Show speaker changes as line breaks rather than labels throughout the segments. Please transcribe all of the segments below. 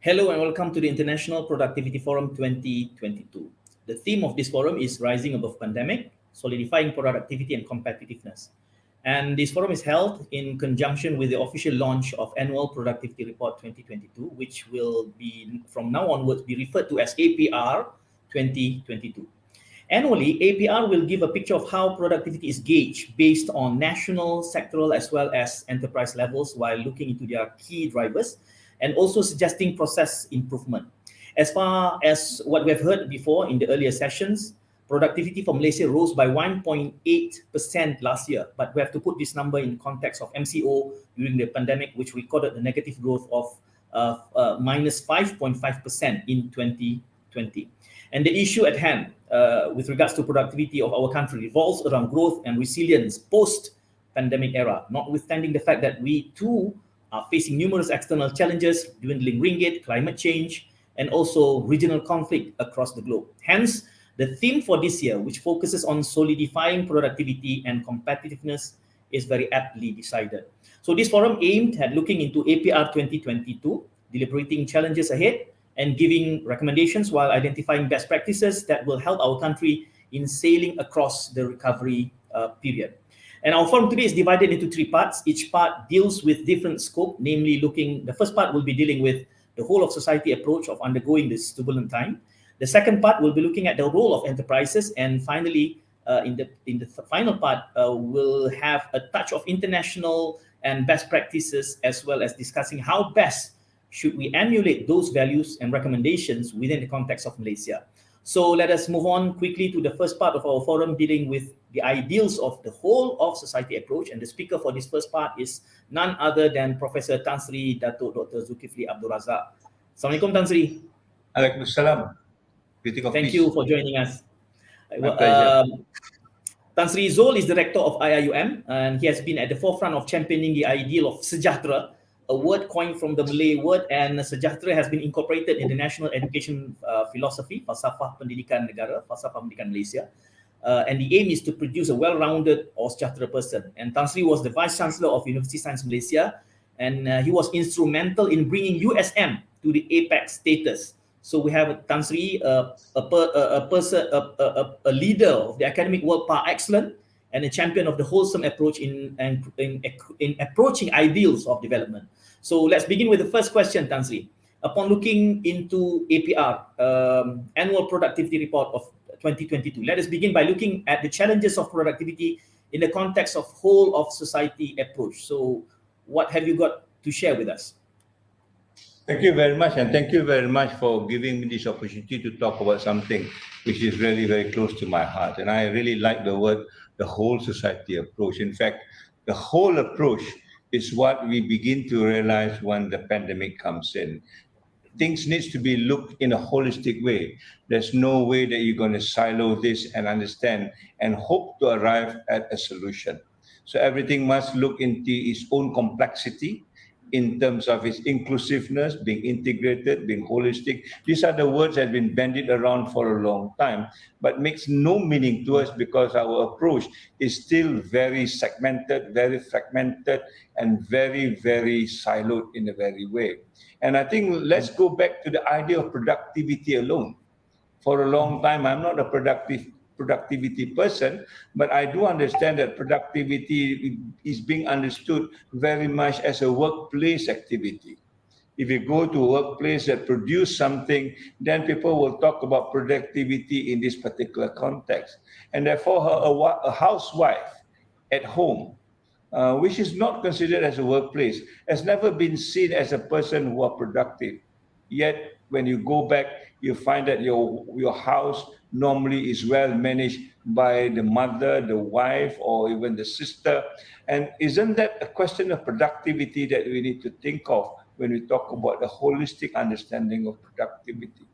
Hello and welcome to the International Productivity Forum 2022. The theme of this forum is Rising Above Pandemic, Solidifying Productivity and Competitiveness. And this forum is held in conjunction with the official launch of Annual Productivity Report 2022, which will be, from now onwards, be referred to as APR 2022. Annually, APR will give a picture of how productivity is gauged based on national, sectoral, as well as enterprise levels while looking into their key drivers and also suggesting process improvement. As far as what we have heard before in the earlier sessions, productivity for Malaysia rose by 1.8% last year, but we have to put this number in context of MCO during the pandemic, which recorded a negative growth of minus 5.5% in 2020. And the issue at hand with regards to productivity of our country revolves around growth and resilience post-pandemic era, notwithstanding the fact that we too are facing numerous external challenges, dwindling ringgit, climate change, and also regional conflict across the globe. Hence, the theme for this year, which focuses on solidifying productivity and competitiveness, is very aptly decided. So this forum aimed at looking into APR 2022, deliberating challenges ahead, and giving recommendations while identifying best practices that will help our country in sailing across the recovery period. And our forum today is divided into three parts. Each part deals with different scope, namely the first part will be dealing with the whole of society approach of undergoing this turbulent time. The second part will be looking at the role of enterprises. And finally, in the final part, we'll have a touch of international and best practices, as well as discussing how best should we emulate those values and recommendations within the context of Malaysia. So let us move on quickly to the first part of our forum dealing with the ideals of the whole of society approach. And the speaker for this first part is none other than Professor Tan Sri Dato Dr. Dzulkifli Abdul Razak. Assalamualaikum Tan Sri.
Waalaikumsalam.
Thank you for joining us.
My pleasure.
Tan Sri Zul is the Rector of IIUM, and he has been at the forefront of championing the ideal of sejahtera, a word coined from the Malay word, and sejahtera has been incorporated in the national education philosophy, Falsafah Pendidikan Negara, Falsafah Pendidikan Malaysia. And the aim is to produce a well-rounded or sejahtera person. And Tan Sri was the Vice Chancellor of University Science Malaysia, and he was instrumental in bringing USM to the APEX status. So we have Tan Sri, a leader of the academic world par excellence, and a champion of the wholesome approach in approaching ideals of development. So let's begin with the first question, Tan Sri. Upon looking into APR, Annual Productivity Report of 2022, let us begin by looking at the challenges of productivity in the context of whole of society approach. So what have you got to share with us?
Thank you very much, and thank you very much for giving me this opportunity to talk about something which is really very close to my heart. And I really like the word, the whole society approach. In fact, the whole approach is what we begin to realize when the pandemic comes in. Things needs to be looked in a holistic way. There's no way that you're going to silo this and understand and hope to arrive at a solution. So everything must look into its own complexity in terms of its inclusiveness, being integrated, being holistic. These are the words that have been bandied around for a long time, but makes no meaning to us because our approach is still very segmented, very fragmented, and very, very siloed in a very way. And I think let's go back to the idea of productivity alone. For a long time, I'm not a productivity person, but I do understand that productivity is being understood very much as a workplace activity. If you go to a workplace that produce something, then people will talk about productivity in this particular context. And therefore, a housewife at home, which is not considered as a workplace, has never been seen as a person who are productive. Yet, when you go back, you find that your house normally is well managed by the mother, the wife, or even the sister. And isn't that a question of productivity that we need to think of when we talk about the holistic understanding of productivity?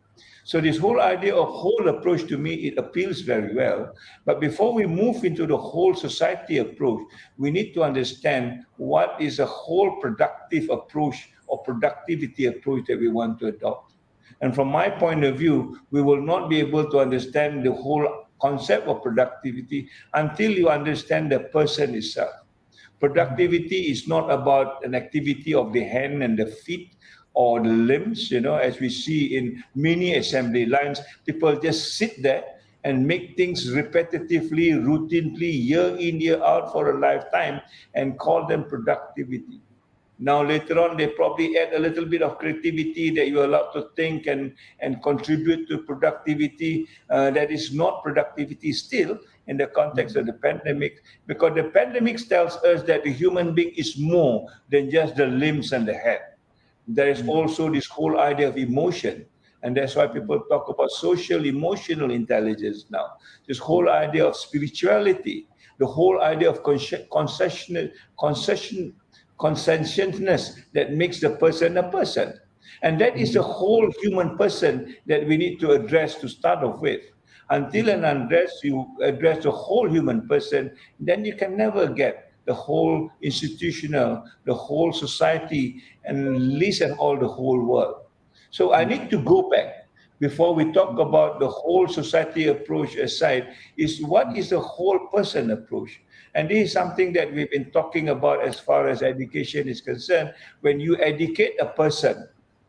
So this whole idea of whole approach, to me, it appeals very well. But before we move into the whole society approach, we need to understand what is a whole productive approach or productivity approach that we want to adopt. And from my point of view, we will not be able to understand the whole concept of productivity until you understand the person itself. Productivity is not about an activity of the hand and the feet. or the limbs, as we see in many assembly lines, people just sit there and make things repetitively, routinely, year in, year out for a lifetime and call them productivity. Now, later on, they probably add a little bit of creativity that you're allowed to think and contribute to productivity. That is not productivity still in the context of the pandemic, because the pandemic tells us that the human being is more than just the limbs and the head. There is also this whole idea of emotion. And that's why people talk about social emotional intelligence now. This whole idea of spirituality, the whole idea of conscientiousness that makes the person a person. And that is the whole human person that we need to address to start off with. Until and unless you address the whole human person, then you can never get the whole institutional, the whole society, and least and all the whole world. So I need to go back before we talk about the whole society approach aside, is what is the whole person approach? And this is something that we've been talking about as far as education is concerned. When you educate a person,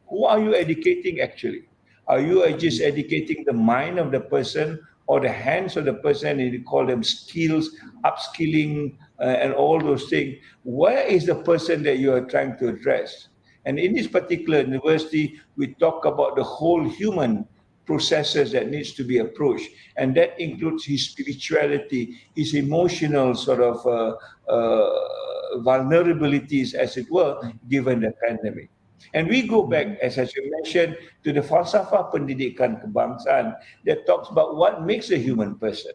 who are you educating actually? Are you just educating the mind of the person or the hands of the person, and you call them skills, upskilling, and all those things? Where is the person that you are trying to address? And in this particular university, we talk about the whole human processes that needs to be approached. And that includes his spirituality, his emotional sort of vulnerabilities, as it were, given the pandemic. And we go back, as you mentioned, to the falsafah pendidikan kebangsaan that talks about what makes a human person.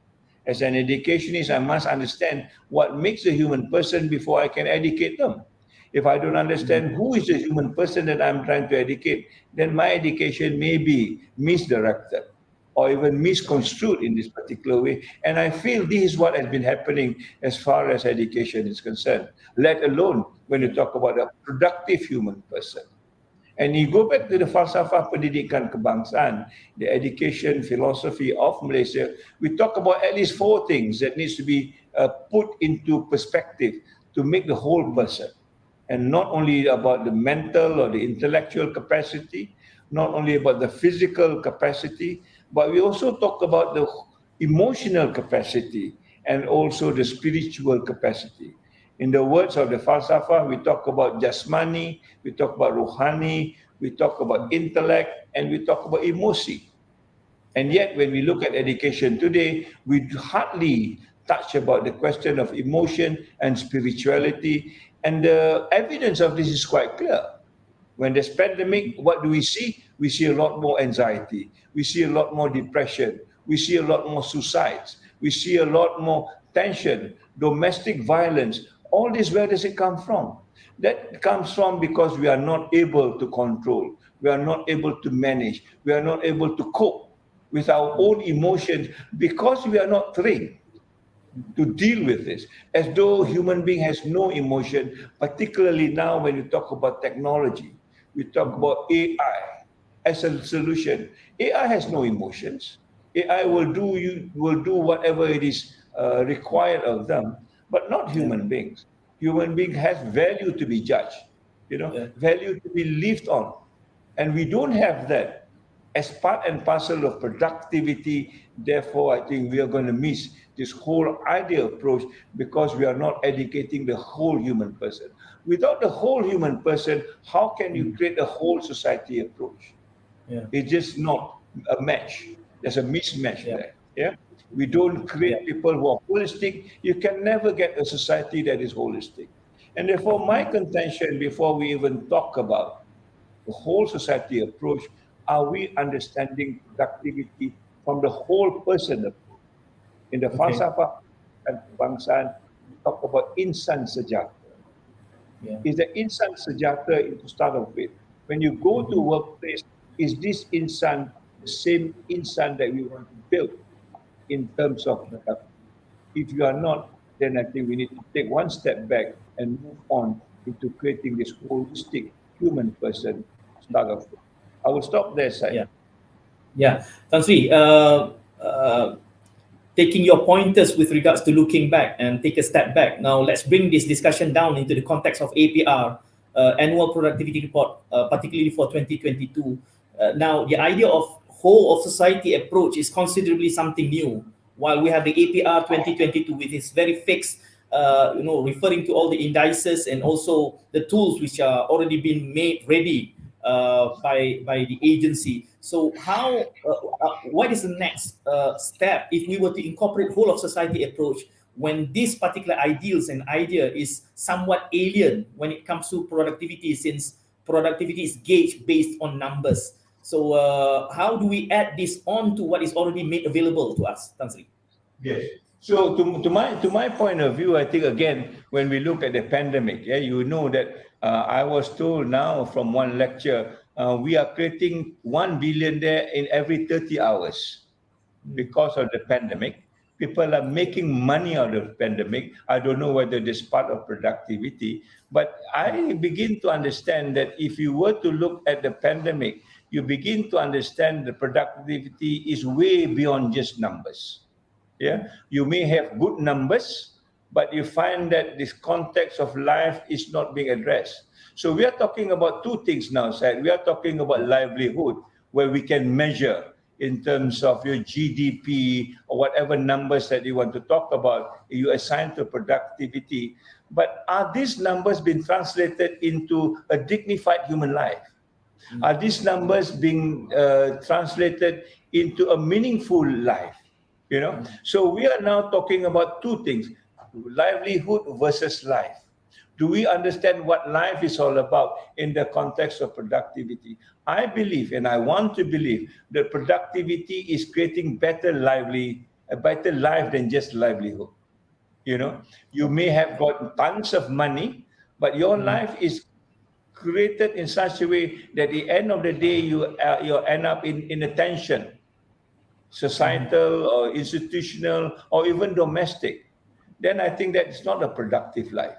As an educationist, I must understand what makes a human person before I can educate them. If I don't understand who is the human person that I'm trying to educate, then my education may be misdirected or even misconstrued in this particular way. And I feel this is what has been happening as far as education is concerned, let alone when you talk about a productive human person. And you go back to the falsafah pendidikan kebangsaan, the education philosophy of Malaysia, we talk about at least 4 things that needs to be put into perspective to make the whole person. And not only about the mental or the intellectual capacity, not only about the physical capacity, but we also talk about the emotional capacity and also the spiritual capacity. In the words of the falsafah, we talk about jasmani, we talk about rohani, we talk about intellect, and we talk about emosi. And yet, when we look at education today, we hardly touch about the question of emotion and spirituality. And the evidence of this is quite clear. When there's pandemic, what do we see? We see a lot more anxiety. We see a lot more depression. We see a lot more suicides. We see a lot more tension, domestic violence. All this, where does it come from? That comes from because we are not able to control. We are not able to manage. We are not able to cope with our own emotions because we are not trained to deal with this, as though human being has no emotion, particularly now when you talk about technology. We talk about AI as a solution. AI has no emotions. AI will do whatever it is required of them, but not human beings. Human being has value to be judged, value to be lived on. And we don't have that as part and parcel of productivity. Therefore, I think we are going to miss this whole idea approach because we are not educating the whole human person. Without the whole human person, how can you create a whole society approach? It's just not a match. There's a mismatch there. Yeah. We don't create people who are holistic. You can never get a society that is holistic. And therefore, my contention before we even talk about the whole society approach, are we understanding productivity from the whole person approach? In the falsafah and kebangsaan, we talk about insan sejahtera. Is the insan sejahtera to start off with? When you go to workplace, is this insan the same insan that we want to build in terms of productivity? If you are not, then I think we need to take one step back and move on into creating this holistic human person to start off with. I will stop there, Sai.
Tan Sri, taking your pointers with regards to looking back and take a step back. Now let's bring this discussion down into the context of APR annual productivity report, particularly for 2022. Now, the idea of whole of society approach is considerably something new. While we have the APR 2022 with its very fixed, referring to all the indices and also the tools which are already been made ready by the agency. So what is the next step if we were to incorporate whole of society approach when this particular ideals and idea is somewhat alien when it comes to productivity, since productivity is gauged based on numbers? So how do we add this on to what is already made available to us, Tan Sri?
Yes. So to my point of view, I think again, when we look at the pandemic, you know that I was told now from one lecture, we are creating 1 billion there in every 30 hours because of the pandemic. People are making money out of the pandemic. I don't know whether this part of productivity, but I begin to understand that if you were to look at the pandemic, you begin to understand the productivity is way beyond just numbers. Yeah, you may have good numbers, but you find that this context of life is not being addressed. So we are talking about two things now, Sir. We are talking about livelihood, where we can measure in terms of your GDP or whatever numbers that you want to talk about, you assign to productivity. But are these numbers being translated into a dignified human life? Are these numbers being translated into a meaningful life? So we are now talking about two things: livelihood versus life. Do we understand what life is all about in the context of productivity? I believe, and I want to believe, that productivity is creating a better life than just livelihood. You may have got tons of money, but your life is created in such a way that at the end of the day, you end up in a tension, societal or institutional or even domestic. Then I think that it's not a productive life.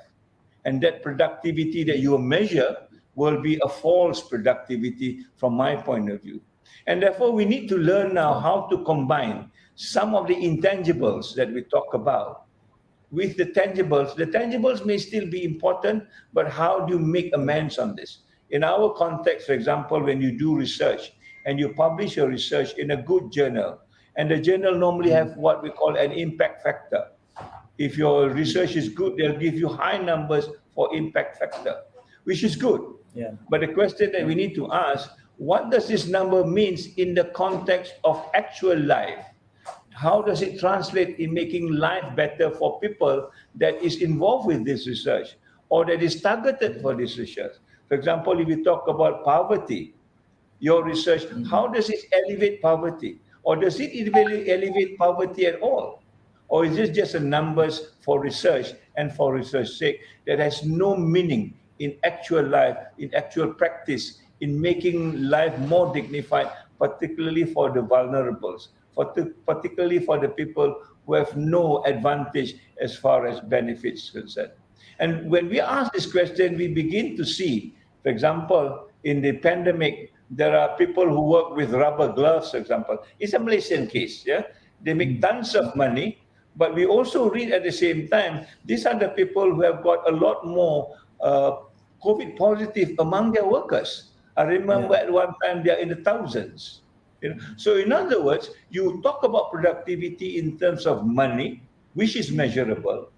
And that productivity that you measure will be a false productivity from my point of view. And therefore, we need to learn now how to combine some of the intangibles that we talk about with the tangibles. The tangibles may still be important, but how do you make amends on this? In our context, for example, when you do research and you publish your research in a good journal, and the journal normally have what we call an impact factor. If your research is good, they'll give you high numbers for impact factor, which is good.
Yeah.
But the question that we need to ask, what does this number means in the context of actual life? How does it translate in making life better for people that is involved with this research or that is targeted for this research? For example, if you talk about poverty, your research, how does it elevate poverty? Or does it elevate poverty at all? Or is it just a numbers for research and for research sake that has no meaning in actual life, in actual practice, in making life more dignified, particularly for the vulnerables, particularly for the people who have no advantage as far as benefits concerned? And when we ask this question, we begin to see, for example, in the pandemic, there are people who work with rubber gloves, for example. It's a Malaysian case, yeah? They make tons of money, but we also read at the same time, these are the people who have got a lot more COVID positive among their workers. I remember at one time they are in the thousands. So in other words, you talk about productivity in terms of money, which is measurable,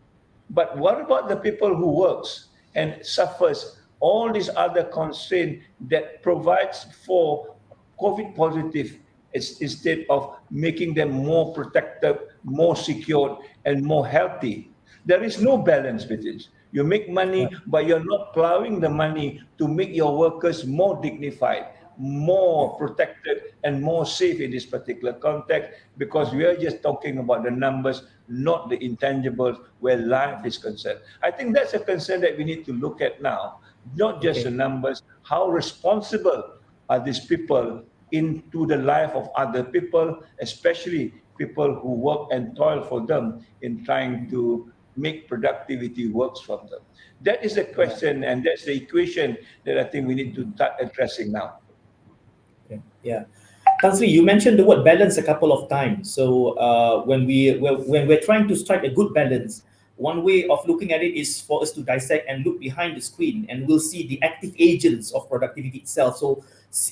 but what about the people who works and suffers all these other constraints that provides for COVID positive instead of making them more protected, more secured, and more healthy? There is no balance between it. You make money, but you're not plowing the money to make your workers more dignified, more protected, and more safe in this particular context, because we are just talking about the numbers, not the intangibles where life is concerned. I think that's a concern that we need to look at now, not just the numbers. How responsible are these people into the life of other people, especially people who work and toil for them in trying to make productivity works from them? That is the question, and that's the equation that I think we need to start addressing now.
Yeah. Tan Sri, you mentioned the word balance a couple of times. So when we're trying to strike a good balance, one way of looking at it is for us to dissect and look behind the screen, and we'll see the active agents of productivity itself. So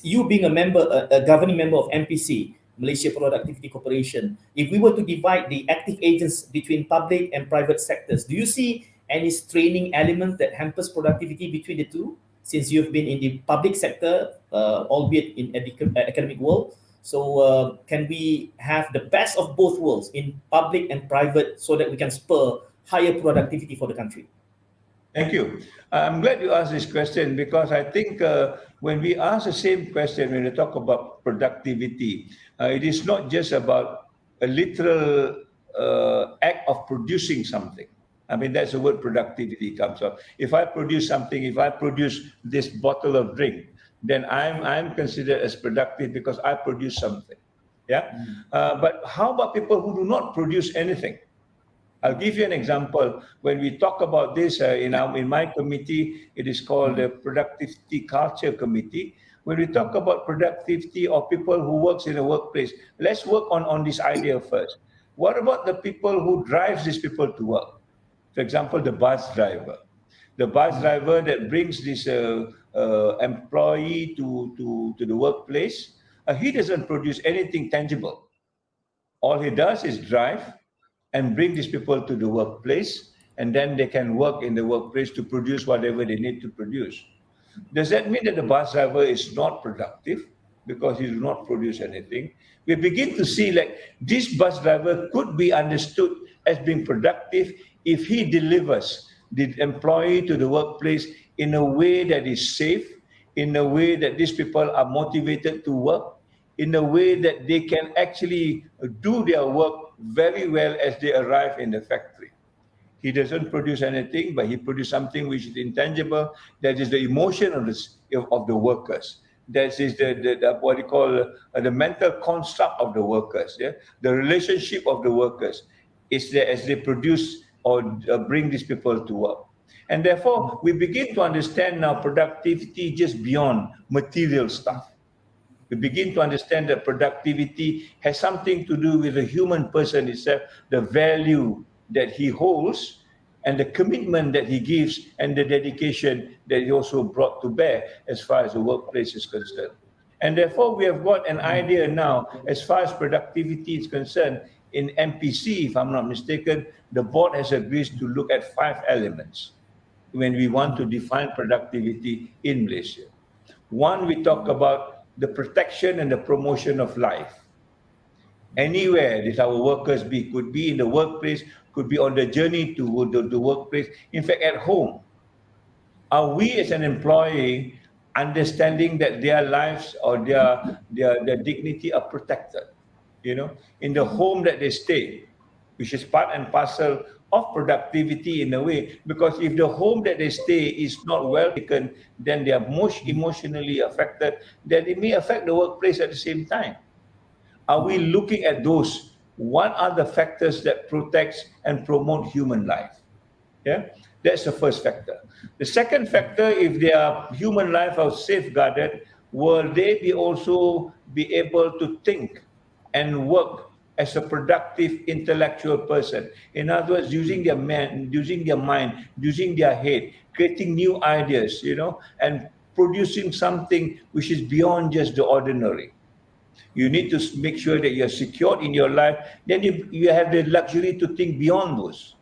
you being a member, a governing member of MPC, Malaysia Productivity Corporation, if we were to divide the active agents between public and private sectors, do you see any straining element that hampers productivity between the two? Since you've been in the public sector, albeit in academic world, so can we have the best of both worlds in public and private so that we can spur higher productivity for the country?
Thank you. I'm glad you asked this question, because I think when we ask the same question, when we talk about productivity, it is not just about a literal act of producing something. I mean, that's the word productivity comes up. If I produce something, if I produce this bottle of drink, then I'm considered as productive because I produce something. Yeah. But how about people who do not produce anything? I'll give you an example. When we talk about this in my committee, it is called the Productivity Culture Committee. When we talk about productivity of people who works in a workplace, let's work on this idea first. What about the people who drives these people to work? For example, the bus driver. The bus driver that brings this employee to the workplace, he doesn't produce anything tangible. All he does is drive and bring these people to the workplace, and then they can work in the workplace to produce whatever they need to produce. Does that mean that the bus driver is not productive because he does not produce anything? We begin to see like this bus driver could be understood as being productive if he delivers the employee to the workplace in a way that is safe, in a way that these people are motivated to work, in a way that they can actually do their work very well as they arrive in the factory. He doesn't produce anything, but he produces something which is intangible. That is the emotion of the workers. That is the what you call the mental construct of the workers. Yeah, the relationship of the workers is there as they produce or bring these people to work. And therefore, we begin to understand now productivity just beyond material stuff. We begin to understand that productivity has something to do with the human person itself, the value that he holds, and the commitment that he gives, and the dedication that he also brought to bear as far as the workplace is concerned. And therefore, we have got an idea now, as far as productivity is concerned, in MPC, if I'm not mistaken, the board has agreed to look at 5 elements when we want to define productivity in Malaysia. One, we talk about the protection and the promotion of life. Anywhere that our workers be, could be in the workplace, could be on the journey to the workplace, in fact, at home. Are we as an employee understanding that their lives or their dignity are protected? You know, in the home that they stay, which is part and parcel of productivity in a way, because if the home that they stay is not well taken, then they are most emotionally affected, then it may affect the workplace at the same time. Are we looking at those? What are the factors that protects and promote human life? Yeah, that's the first factor. The second factor, if their human life are safeguarded, will they be also be able to think and work as a productive intellectual person? In other words, using their mind, using their head, creating new ideas, you know, and producing something which is beyond just the ordinary. You need to make sure that you're secured in your life. Then you have the luxury to think beyond those.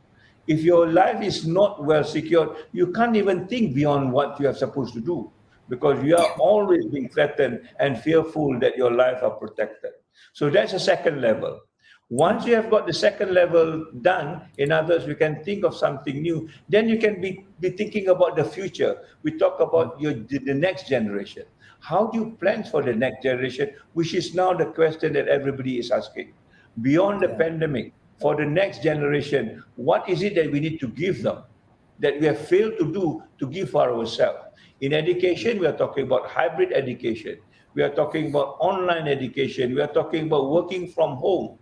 If your life is not well secured, you can't even think beyond what you are supposed to do, because you are always being threatened and fearful that your life are protected. So that's the second level. Once you have got the second level done, in others, we can think of something new. Then you can be thinking about the future. We talk about the next generation. How do you plan for the next generation, which is now the question that everybody is asking. Beyond the pandemic, for the next generation, what is it that we need to give them that we have failed to do to give for ourselves? In education, we are talking about hybrid education. We are talking about online education. We are talking about working from home.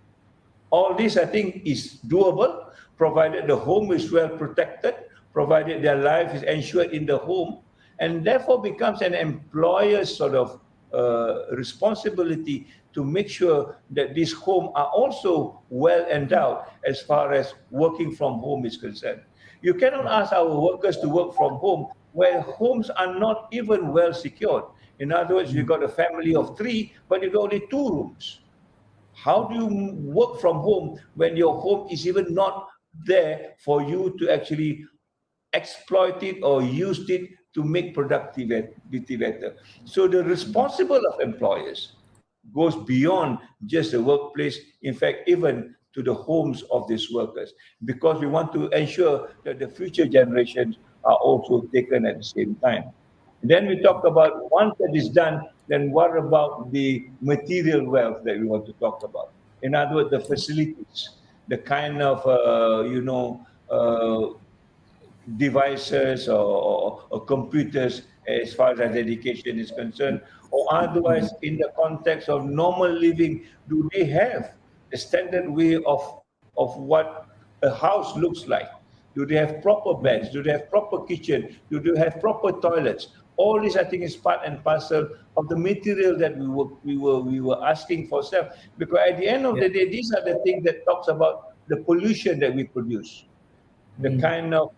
All this, I think, is doable, provided the home is well protected, provided their life is ensured in the home, and therefore becomes an employer's sort of responsibility to make sure that these homes are also well endowed as far as working from home is concerned. You cannot ask our workers to work from home where homes are not even well secured. In other words, you've got a family of 3, but you've got only 2 rooms. How do you work from home when your home is even not there for you to actually exploit it or use it to make productivity better? So the responsible of employers goes beyond just the workplace, in fact, even to the homes of these workers, because we want to ensure that the future generations are also taken at the same time. And then we talk about, once that is done, then what about the material wealth that we want to talk about? In other words, the facilities, the kind of, devices or computers as far as education is concerned, or otherwise in the context of normal living, do they have a standard way of what a house looks like? Do they have proper beds? Do they have proper kitchen? Do they have proper toilets? All this, I think, is part and parcel of the material that we were asking for self. Because at the end of the day, these are the things that talks about the pollution that we produce, the kind of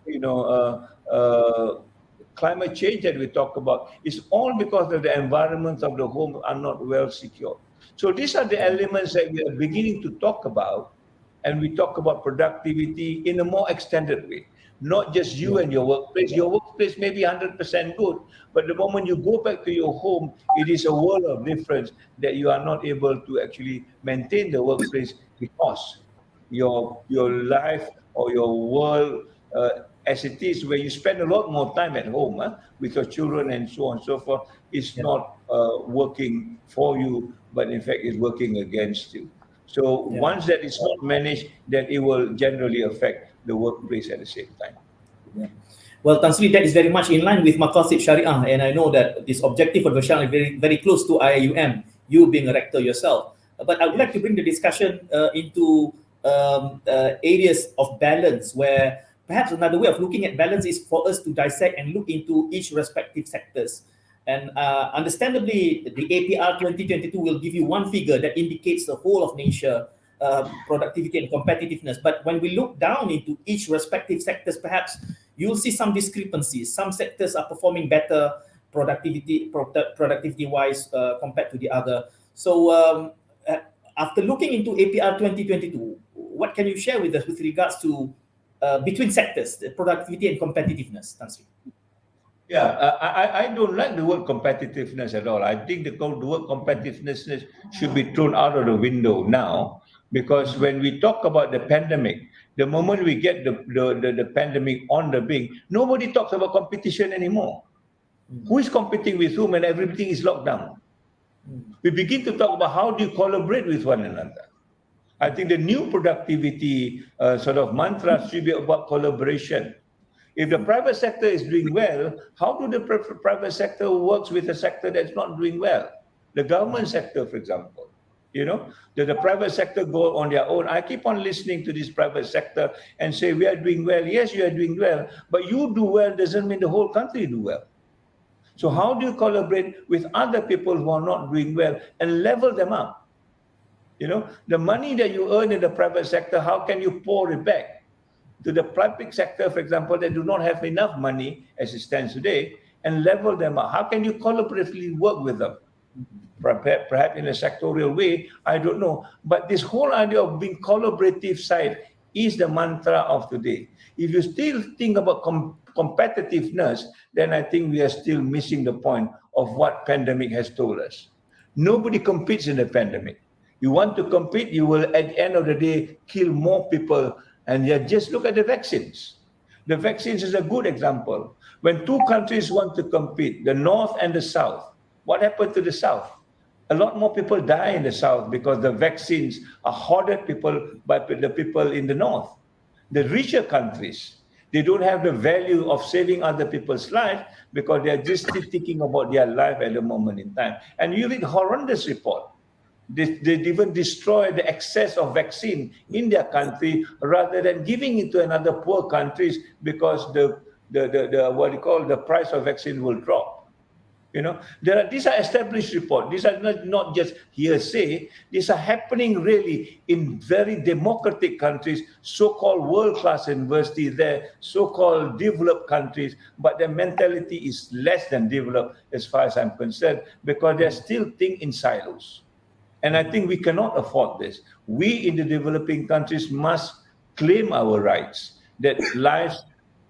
climate change that we talk about is all because of the environments of the home are not well secured. So these are the elements that we are beginning to talk about, and we talk about productivity in a more extended way. Not just you and your workplace. Your workplace may be 100% good, but the moment you go back to your home, it is a world of difference that you are not able to actually maintain the workplace, because your life or your world as it is, where you spend a lot more time at home with your children and so on and so forth, is not working for you, but in fact is working against you. So once that is not managed, then it will generally affect the workplace at the same time.
Well, Tan Sri, that is very much in line with Maqasid Syariah, and I know that this objective of Syariah is very, very close to IIUM, you being a rector yourself. But I would like to bring the discussion into areas of balance, where perhaps another way of looking at balance is for us to dissect and look into each respective sectors. And understandably, the APR 2022 will give you one figure that indicates the whole of nature productivity and competitiveness. But when we look down into each respective sectors, perhaps you'll see some discrepancies. Some sectors are performing better productivity-wise compared to the other. So after looking into APR 2022, what can you share with us with regards to between sectors, the productivity and competitiveness, Tan Sri?
Yeah, I don't like the word competitiveness at all. I think the word competitiveness should be thrown out of the window now, because when we talk about the pandemic, the moment we get the pandemic on the brink, nobody talks about competition anymore. Who is competing with whom, and everything is locked down? We begin to talk about how do you collaborate with one another. I think the new productivity sort of mantra should be about collaboration. If the private sector is doing well, how do the private sector works with a sector that's not doing well? The government sector, for example, the private sector go on their own. I keep on listening to this private sector and say, we are doing well. Yes, you are doing well, but you do well doesn't mean the whole country do well. So how do you collaborate with other people who are not doing well and level them up? The money that you earn in the private sector, how can you pour it back to the public sector, for example, that do not have enough money as it stands today, and level them up? How can you collaboratively work with them? Perhaps in a sectorial way, I don't know. But this whole idea of being collaborative side is the mantra of today. If you still think about competitiveness, then I think we are still missing the point of what pandemic has told us. Nobody competes in the pandemic. You want to compete, you will at the end of the day kill more people. And yet just look at the vaccines. The vaccines is a good example. When two countries want to compete, the North and the South, what happened to the South? A lot more people die in the South because the vaccines are hoarded by the people in the North. The richer countries, they don't have the value of saving other people's lives because they're just still thinking about their life at the moment in time. And you read horrendous report. They even destroy the excess of vaccine in their country rather than giving it to another poor countries, because the price of vaccine will drop. These are established reports. These are not just hearsay. These are happening really in very democratic countries, so-called world-class universities there, so-called developed countries, but their mentality is less than developed as far as I'm concerned, because they're still think in silos. And I think we cannot afford this. We in the developing countries must claim our rights, that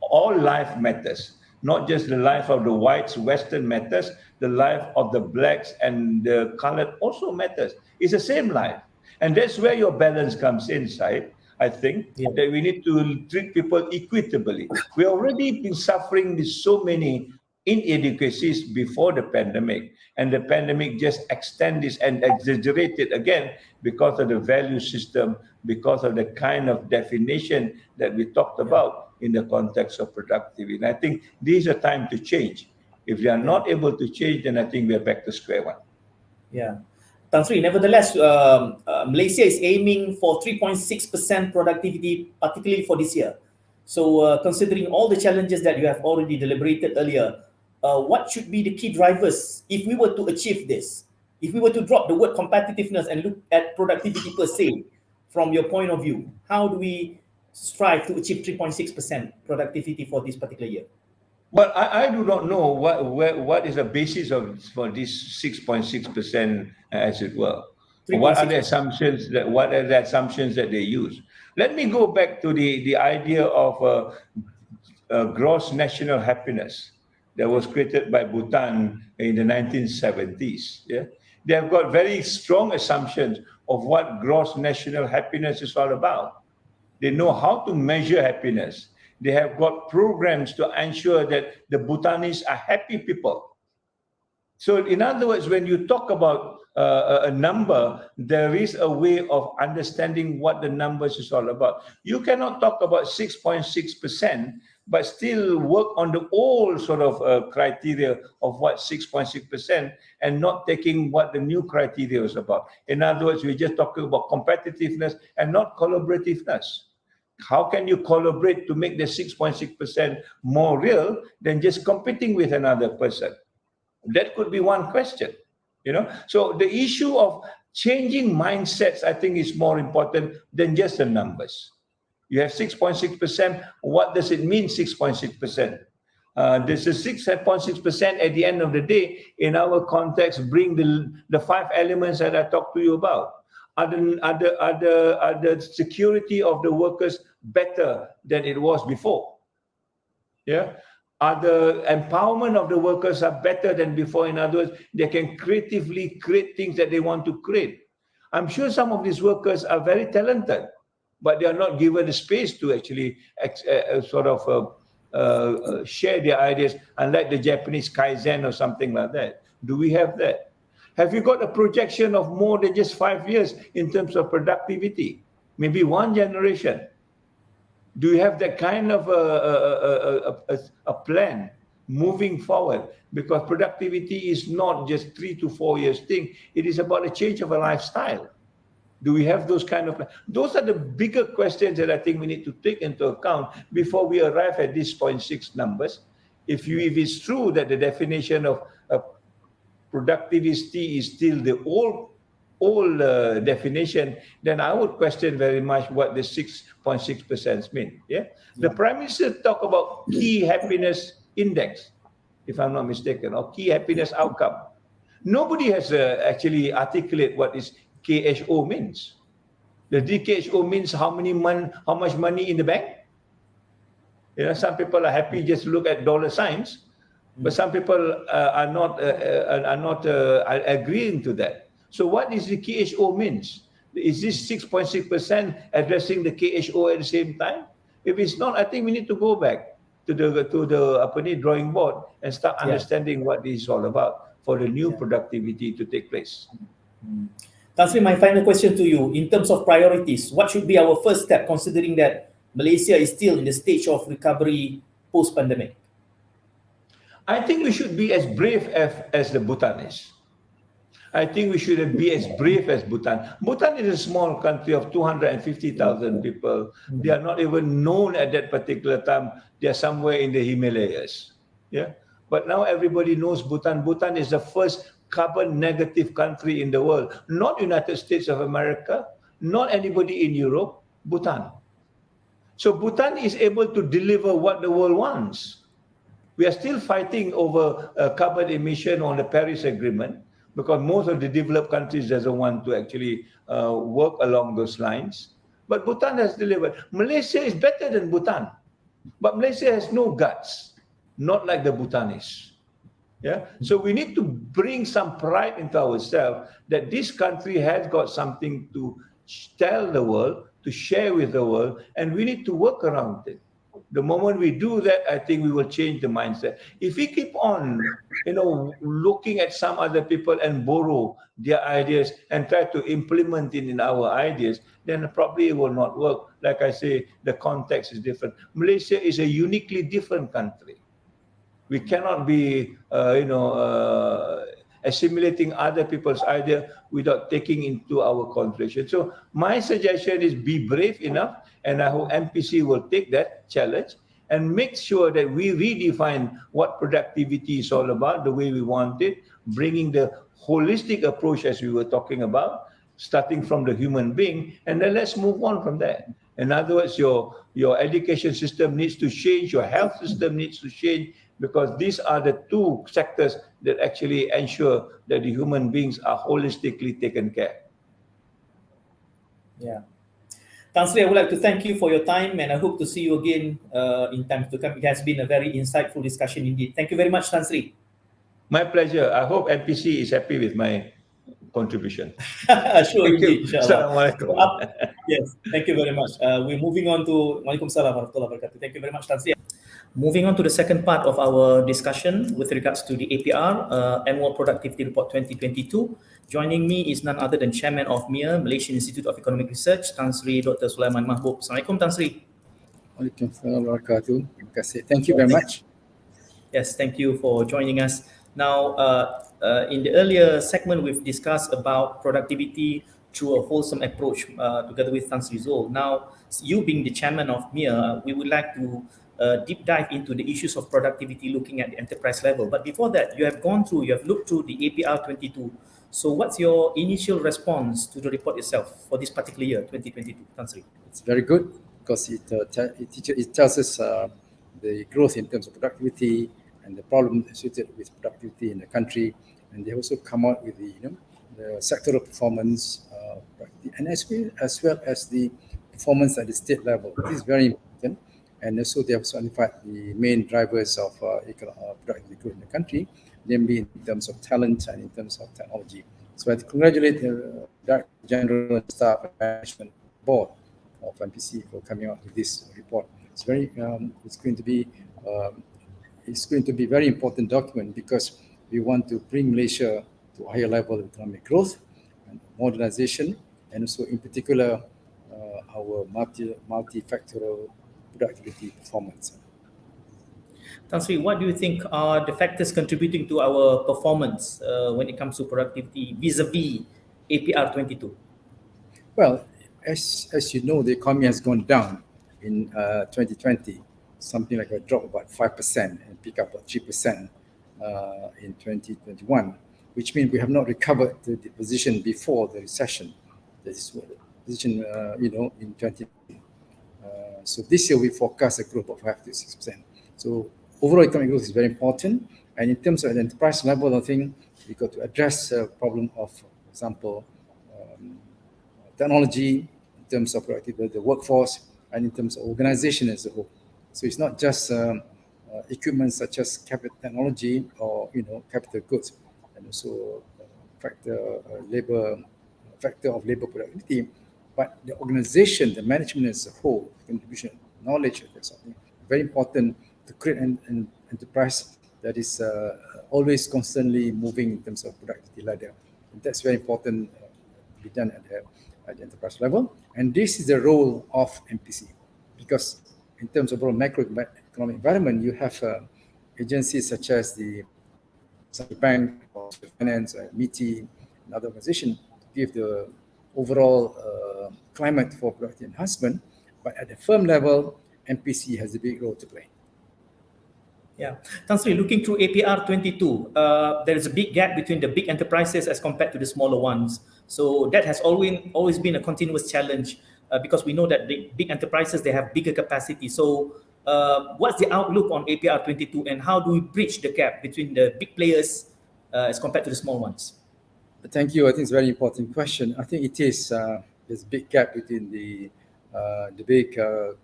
all life matters. Not just the life of the whites, Western matters, the life of the blacks and the colored also matters. It's the same life. And that's where your balance comes inside. I think that we need to treat people equitably. We've already been suffering with so many inadequacies before the pandemic, and the pandemic just extended this and exaggerated again because of the value system, because of the kind of definition that we talked about in the context of productivity. And I think these are time to change. If we are not able to change, then I think we are back to square one.
Yeah. Tan Sri, nevertheless, Malaysia is aiming for 3.6% productivity, particularly for this year. So considering all the challenges that you have already deliberated earlier, what should be the key drivers if we were to achieve this? If we were to drop the word competitiveness and look at productivity per se, from your point of view, how do we strive to achieve 3.6% productivity for this particular year?
Well, I do not know what is the basis for this 6.6%, as it were. What are the assumptions that they use? Let me go back to the idea of gross national happiness that was created by Bhutan in the 1970s. Yeah, they have got very strong assumptions of what gross national happiness is all about. They know how to measure happiness. They have got programs to ensure that the Bhutanese are happy people. So in other words, when you talk about a number, there is a way of understanding what the numbers is all about. You cannot talk about 6.6%, but still work on the old sort of criteria of what 6.6% and not taking what the new criteria is about. In other words, we're just talking about competitiveness and not collaborativeness. How can you collaborate to make the 6.6% more real than just competing with another person? That could be one question, So the issue of changing mindsets, I think, is more important than just the numbers. You have 6.6%. What does it mean, 6.6%? This is 6.6% at the end of the day, in our context, bring the 5 elements that I talked to you about. Are the security of the workers better than it was before? Yeah. Are the empowerment of the workers are better than before? In other words, they can creatively create things that they want to create. I'm sure some of these workers are very talented, but they are not given the space to actually share their ideas, unlike the Japanese Kaizen or something like that. Do we have that? Have you got a projection of more than just 5 years in terms of productivity? Maybe one generation. Do you have that kind of a plan moving forward? Because productivity is not just 3 to 4 years thing. It is about a change of a lifestyle. Do we have those kind of plans? Those are the bigger questions that I think we need to take into account before we arrive at these 0.6 numbers. If it's true that the definition of productivity is still the old definition, then I would question very much what the 6.6% mean. Yeah? The Prime Minister talk about key happiness index, if I'm not mistaken, or key happiness outcome. Nobody has actually articulate what is KHO means. The DKHO means how much money in the bank. Some people are happy just look at dollar signs, but some people are not agreeing to that. So what is the KHO means? Is this 6.6% addressing the KHO at the same time? If it's not, I think we need to go back to the drawing board and start understanding what this is all about for the new productivity to take place.
Tan Sri, my final question to you, in terms of priorities, what should be our first step, considering that Malaysia is still in the stage of recovery post-pandemic?
I think we should be as brave as the Bhutanese. I think we should be as brave as Bhutan. Bhutan is a small country of 250,000 people. They are not even known at that particular time. They are somewhere in the Himalayas. Yeah. But now everybody knows Bhutan. Bhutan is the first carbon negative country in the world. Not United States of America, not anybody in Europe, Bhutan. So Bhutan is able to deliver what the world wants. We are still fighting over carbon emission on the Paris Agreement because most of the developed countries doesn't want to actually work along those lines. But Bhutan has delivered. Malaysia is better than Bhutan, but Malaysia has no guts, not like the Bhutanese. Yeah, so we need to bring some pride into ourselves that this country has got something to tell the world, to share with the world, and we need to work around it. The moment we do that, I think we will change the mindset. If we keep on, looking at some other people and borrow their ideas and try to implement it in our ideas, then probably it will not work. Like I say, the context is different. Malaysia is a uniquely different country. We cannot be, assimilating other people's idea without taking into our consideration. So my suggestion is be brave enough, and I hope MPC will take that challenge and make sure that we redefine what productivity is all about, the way we want it, bringing the holistic approach as we were talking about, starting from the human being, and then let's move on from there. In other words, your education system needs to change, your health system needs to change, because these are the two sectors that actually ensure that the human beings are holistically taken care.
Yeah. Tan Sri, I would like to thank you for your time, and I hope to see you again in time to come. It has been a very insightful discussion indeed. Thank you very much, Tan Sri.
My pleasure. I hope MPC is happy with my contribution.
Sure,
Thank
indeed.
you. Assalamualaikum.
Yes, thank you very much. We're moving on to Waalaikumsalam warahmatullahi wabarakatuh. Thank you very much, Tan Sri. Moving on to the second part of our discussion with regards to the APR, Annual Productivity Report 2022. Joining me is none other than Chairman of MIER, Malaysian Institute of Economic Research, Tan Sri Dr. Sulaiman Mahbob. Assalamualaikum, Tan Sri.
Waalaikumsalam warahmatullahi wabarakatuh. Terima kasih. Thank you very much.
Yes, thank you for joining us. Now, in the earlier segment, we've discussed about productivity through a wholesome approach together with Tan Sri Zul. Now, you being the chairman of MIER, we would like to deep dive into the issues of productivity looking at the enterprise level. But before that, you have looked through the APR 22. So what's your initial response to the report itself for this particular year, 2022, Tan Sri?
It's very good because it tells us the growth in terms of productivity and the problem associated with productivity in the country, and they also come out with the sectoral performance, and as well as the performance at the state level. This is very important, and also they have identified the main drivers of productivity growth in the country, namely in terms of talent and in terms of technology. So I congratulate the Director General and Staff and Management Board of MPC for coming out with this report. It's going to be a very important document because we want to bring Malaysia to a higher level of economic growth and modernization, and also in particular our multifactorial productivity performance.
Tan Sri, what do you think are the factors contributing to our performance when it comes to productivity vis-a-vis APR 22?
Well, as you know, the economy has gone down in 2020, something like a drop of about 5% and pick up about 3% in 2021, which means we have not recovered to the position before the recession. That is what the position, in 2020. So this year we forecast a growth of 5 to 6%. So overall economic growth is very important. And in terms of the enterprise level, I think we got to address the problem of, for example, technology, in terms of the workforce, and in terms of organization as a whole. So it's not just equipment such as capital technology or capital goods, and also factor of labor productivity, but the organization, the management as a whole, contribution, knowledge, that's something very important to create an enterprise that is always constantly moving in terms of productivity ladder. And that's very important to be done at the enterprise level. And this is the role of MPC, because in terms of macroeconomic environment, you have agencies such as the Central Bank, or Finance, MITI, and other organizations to give the overall climate for productivity enhancement. But at the firm level, MPC has a big role to play.
Yeah. Tan Sri, looking through APR 22, there is a big gap between the big enterprises as compared to the smaller ones. So that has always been a continuous challenge because we know that the big enterprises, they have bigger capacity. So what's the outlook on APR 22 and how do we bridge the gap between the big players as compared to the small ones?
Thank you. I think it's a very important question. I think it is there's a big gap between the big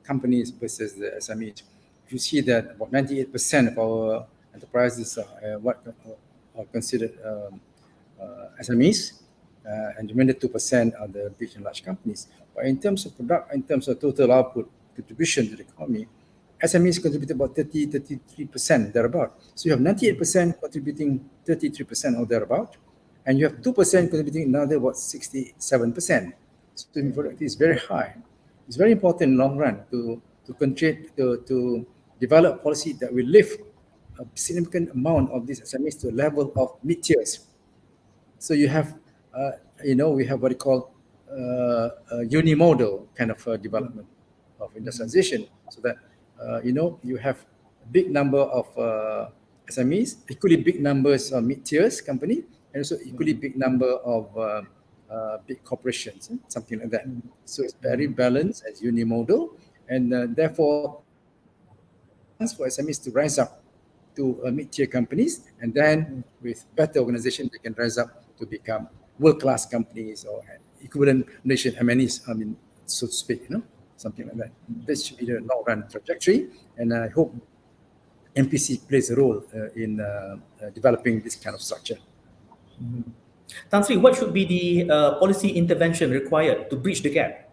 companies versus the SMEs. You see that about 98% of our enterprises are considered SMEs, and the remaining 2% are the big and large companies. But in terms of product, in terms of total output contribution to the economy, SMEs contribute about 33% thereabout. So you have 98% contributing 33% or thereabout, and you have 2% contributing another about 67%. So the productivity is very high. It's very important in the long run to develop policy that will lift a significant amount of these SMEs to a level of mid-tiers. So you have, we have what we call a unimodal kind of development of industrialization, so that you have a big number of SMEs, equally big numbers of mid-tiers company, and also equally big number of big corporations, something like that. So it's very balanced as unimodal, and therefore for SMEs to rise up to mid-tier companies, and then with better organization, they can rise up to become world-class companies or equivalent Malaysian MNEs, so to speak, something like that. This should be the long-run trajectory, and I hope MPC plays a role in developing this kind of structure.
Tan Sri, what should be the policy intervention required to bridge the gap?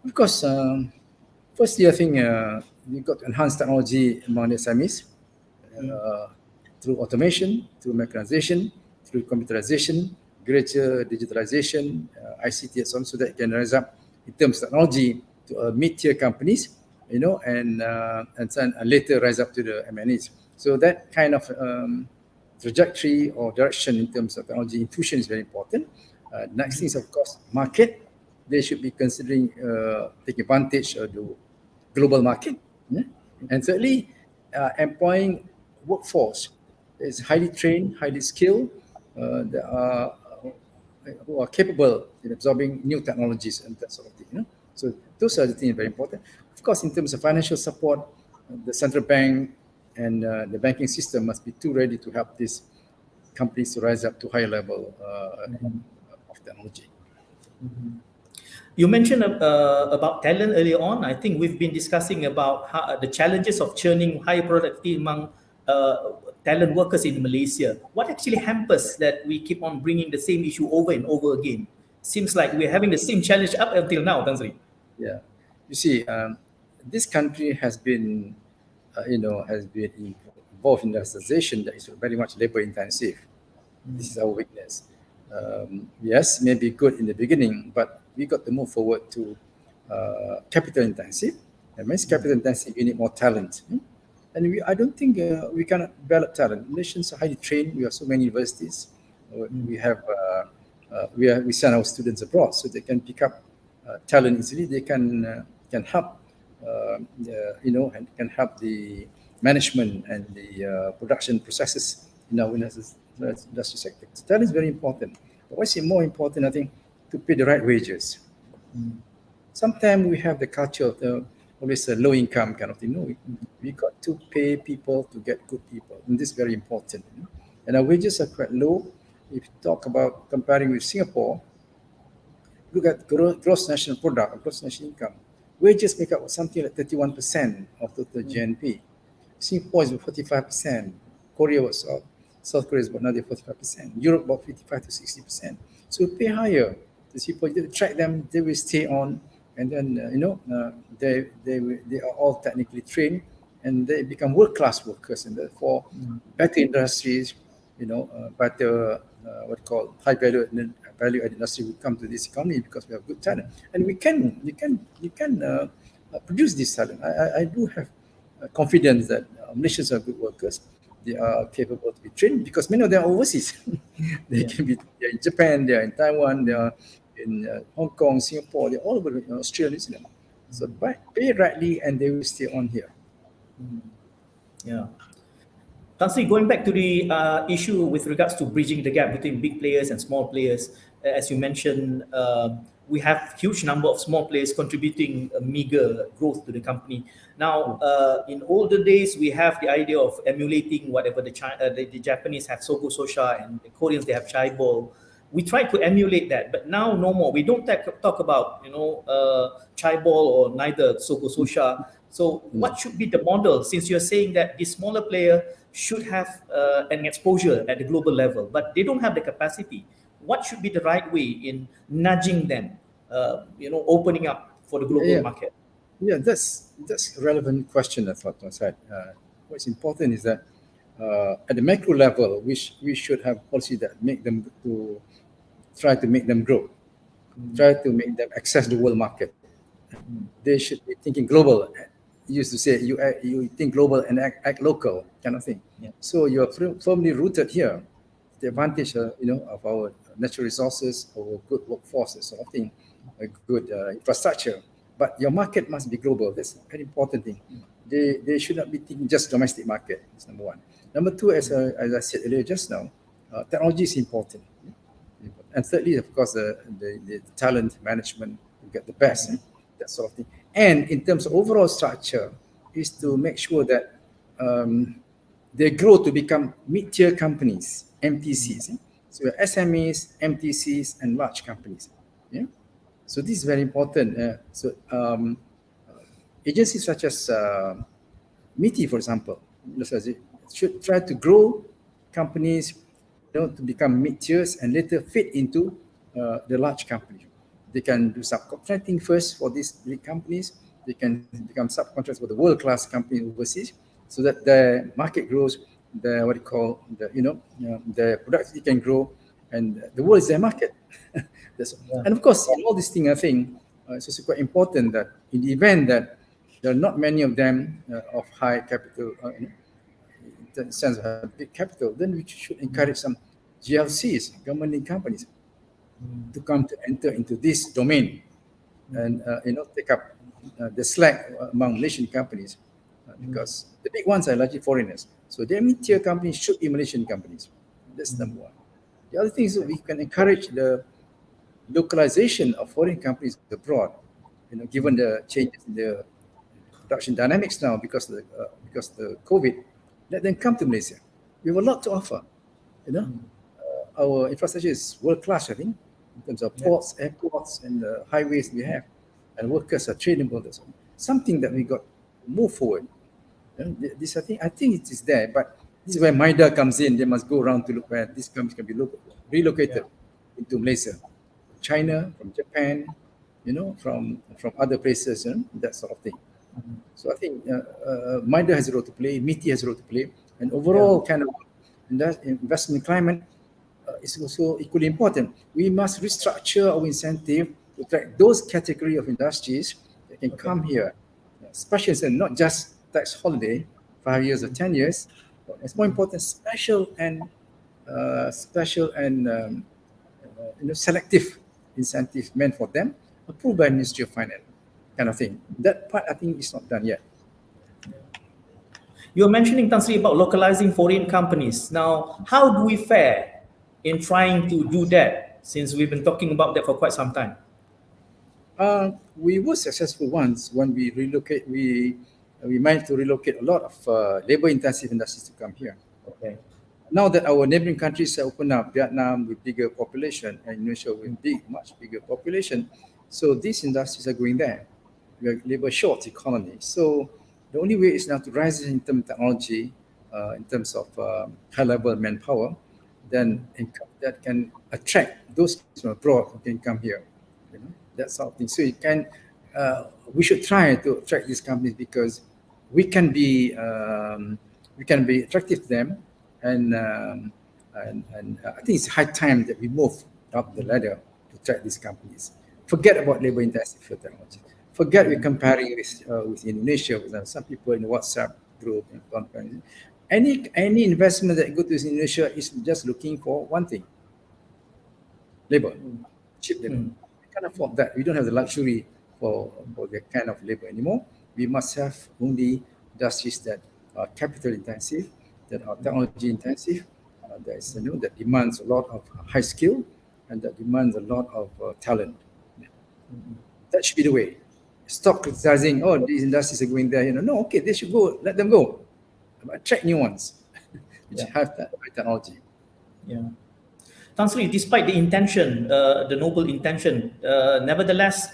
Of course, firstly, I think you've got to enhance technology among the SMEs through automation, through mechanization, through computerization, greater digitalization, ICT, and so on, so that it can rise up in terms of technology to mid-tier companies, and later rise up to the MNEs. So that kind of trajectory or direction in terms of technology infusion is very important. Next thing is, of course, market. They should be considering taking advantage of the global market. And thirdly, employing workforce that is highly trained, highly skilled, who are capable in absorbing new technologies and that sort of thing. So those are the things very important. Of course, in terms of financial support, the central bank and the banking system must be too ready to help these companies to rise up to higher level of technology.
You mentioned about talent earlier on. I think we've been discussing about the challenges of churning high productivity among talent workers in Malaysia. What actually hampers that we keep on bringing the same issue over and over again? Seems like we're having the same challenge up until now, Tan Sri.
Yeah, you see, this country has been, involved in industrialization that is very much labor intensive. This is our weakness. Yes, maybe good in the beginning, but we got to move forward to capital intensive. And when it's capital intensive, you need more talent. And I don't think we cannot develop talent. Nations are highly trained. We have so many universities. We send our students abroad so they can pick up talent easily. They can help, and can help the management and the production processes in our industry sector. So talent is very important. But what's more important, I think, to pay the right wages. Sometimes we have the culture of always a low income kind of thing. No, we got to pay people to get good people, and this is very important. And our wages are quite low. If you talk about comparing with Singapore, look at gross national product, gross national income. Wages make up something like 31% of total GNP. Singapore is about 45%. Korea was South Korea is about another 45%. Europe about 55 to 60%. So we pay higher. These people, you attract them, they will stay on, and then they are all technically trained, and they become world-class workers, and therefore better industries, better what called high value-added industry will come to this economy because we have good talent, and we can produce this talent. I do have confidence that Malaysians are good workers. They are capable to be trained because many of them are overseas. They're in Japan, they are in Taiwan, they are in Hong Kong, Singapore, they're all over Australia, New Zealand. So pay rightly and they will stay on here.
Yeah. Tan Sri, going back to the issue with regards to bridging the gap between big players and small players, as you mentioned, we have huge number of small players contributing a meager growth to the company. Now, in older days, we have the idea of emulating whatever the Japanese have Sogo Sosha and the Koreans, they have Chaibol. We try to emulate that, but now no more. We don't talk about, Chaibol or neither Sogo Sosha. So what should be the model, since you're saying that the smaller player should have an exposure at the global level, but they don't have the capacity? What should be the right way in nudging them, opening up for the global market?
Yeah, that's a relevant question, I thought, on side. What's important is that at the macro level, we should have policy that make them to try to make them grow, try to make them access the world market. They should be thinking global. You used to say you think global and act local, kind of thing.
Yeah.
So you're firmly rooted here. The advantage, of our natural resources, our good workforce, and sort of thing, a good infrastructure. But your market must be global. That's a very important thing. They should not be thinking just domestic market. That's number one. Number two, as I said earlier just now, technology is important. And thirdly, of course, the talent management to get the best, that sort of thing. And in terms of overall structure, is to make sure that they grow to become mid-tier companies, MTCs. So SMEs, MTCs, and large companies. Yeah. So this is very important. Agencies such as MITI, for example, should try to grow companies, to become mid-tiers and later fit into the large companies. They can do subcontracting first for these big companies. They can become subcontractors for the world-class company overseas, so that the market grows, the productivity can grow, and the world is their market. And of course, in all these things, I think it's also quite important that in the event that there are not many of them of high capital, in the sense of big capital, then we should encourage some GLCs, government companies, to come to enter into this domain and take up the slack among Malaysian companies, because the big ones are largely foreigners. So their mid-tier companies should be Malaysian companies. That's number one. The other thing is that we can encourage the localization of foreign companies abroad. Given the changes in the production dynamics now because of the COVID, let them come to Malaysia. We have a lot to offer. Our infrastructure is world class, I think, in terms of ports, airports, and the highways we have, and workers are trainable. That's something that we got to move forward. This I think it is there, but this is where MIER comes in. They must go around to look where these companies can be relocated into Malaysia, China, from Japan, from other places, that sort of thing. So I think MIER has a role to play, MITI has a role to play, and overall kind of investment climate is also equally important. We must restructure our incentive to attract those category of industries that can come here, especially not just tax holiday, 5 years or 10 years. But it's more important, special and selective incentives meant for them, approved by Ministry of Finance, kind of thing. That part I think is not done yet.
You're mentioning, Tan Sri, about localizing foreign companies. Now, how do we fare in trying to do that, since we've been talking about that for quite some time?
We were successful once when we relocate. We managed to relocate a lot of labor-intensive industries to come here.
Okay.
Now that our neighboring countries have opened up, Vietnam with bigger population and Indonesia with much bigger population, so these industries are going there. We are labor short economy. So the only way is now to rise in terms of technology, in terms of high-level manpower, then that can attract those from abroad who can come here. That sort of thing. So we should try to attract these companies because we can be attractive to them, and I think it's high time that we move up the ladder to attract these companies. Forget about labor-intensive technology. Forget we're comparing with Indonesia. With some people in the WhatsApp group and conference. Any investment that goes to Indonesia is just looking for one thing: labor, cheap labor. We can't afford that. We don't have the luxury for that kind of labor anymore. We must have only industries that capital intensive, that are technology intensive, that demands a lot of high skill, and that demands a lot of talent. That should be the way. Stop criticizing, oh, these industries are going there. No, okay, they should go, let them go. Attract new ones which have that technology.
Yeah. Tan Sri, despite the intention, the noble intention, nevertheless,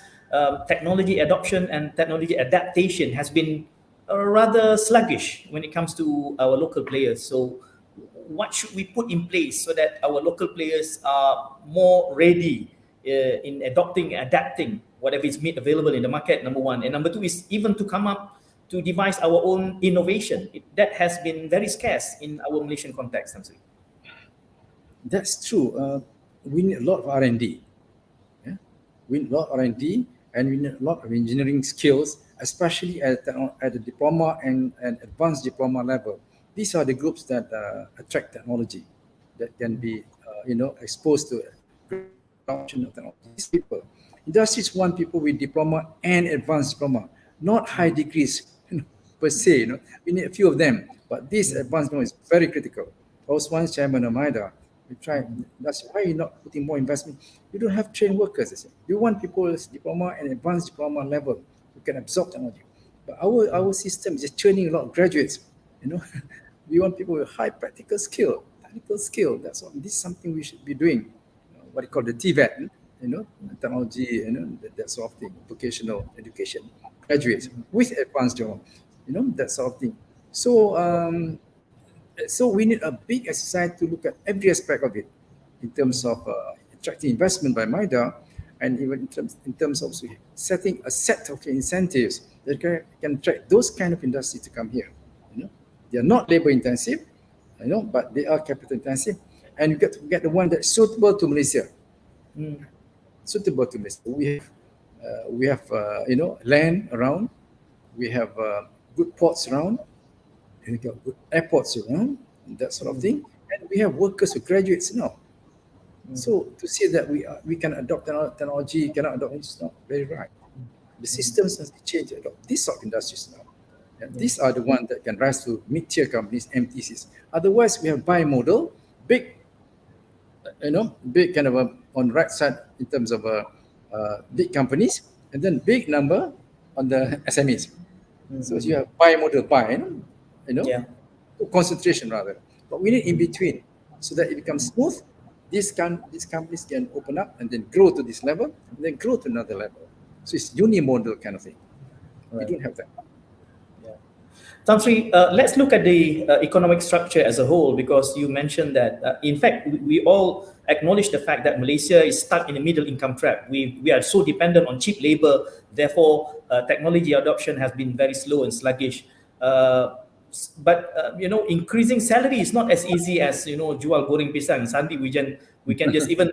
technology adoption and technology adaptation has been rather sluggish when it comes to our local players. So what should we put in place so that our local players are more ready in adopting, adapting whatever is made available in the market, number one. And number two is even to come up to devise our own innovation. That has been very scarce in our Malaysian context, Tan Sri.
That's true. We need a lot of R&D. Yeah? We need a lot of R&D, and we need a lot of engineering skills, especially at the diploma and advanced diploma level. These are the groups that attract technology, that can be exposed to adoption of technology. These people, industries want people with diploma and advanced diploma, not high degrees per se. We need a few of them, but this advanced diploma is very critical. I was once chairman of MIER. We try. That's why you're not putting more investment. You don't have trained workers. You want people with diploma and advanced diploma level who can absorb technology. But our system is just churning a lot of graduates. We want people with high practical skill, technical skill. That's what. This is something we should be doing. What you call the TVET, technology, that sort of thing, vocational education, graduates with advanced job, that sort of thing. So we need a big exercise to look at every aspect of it, in terms of attracting investment by MIER, and even in terms of setting a set of incentives that can attract those kind of industries to come here. They are not labor intensive, but they are capital intensive, and you get to get the one that's suitable to Malaysia. Suitable to Malaysia. We have land around, we have good ports around, and we got good airports around, and that sort of thing, and we have workers who graduates now. So to say that we can adopt technology, cannot adopt, it's not very right. The systems has to change to adopt these sort of industries now. And these are the ones that can rise to mid-tier companies, MTCs. Otherwise, we have bimodal, big kind of on the right side in terms of big companies, and then big number on the SMEs. So you have bimodal, concentration rather. But we need in between so that it becomes smooth. These companies can open up and then grow to this level, and then grow to another level. So it's unimodal kind of thing.
Right.
We don't have that.
Tan Sri, let's look at the economic structure as a whole, because you mentioned that, in fact, we all acknowledge the fact that Malaysia is stuck in a middle income trap. We are so dependent on cheap labor, therefore technology adoption has been very slow and sluggish. But increasing salary is not as easy as jual goreng pisang. Sandi we can just even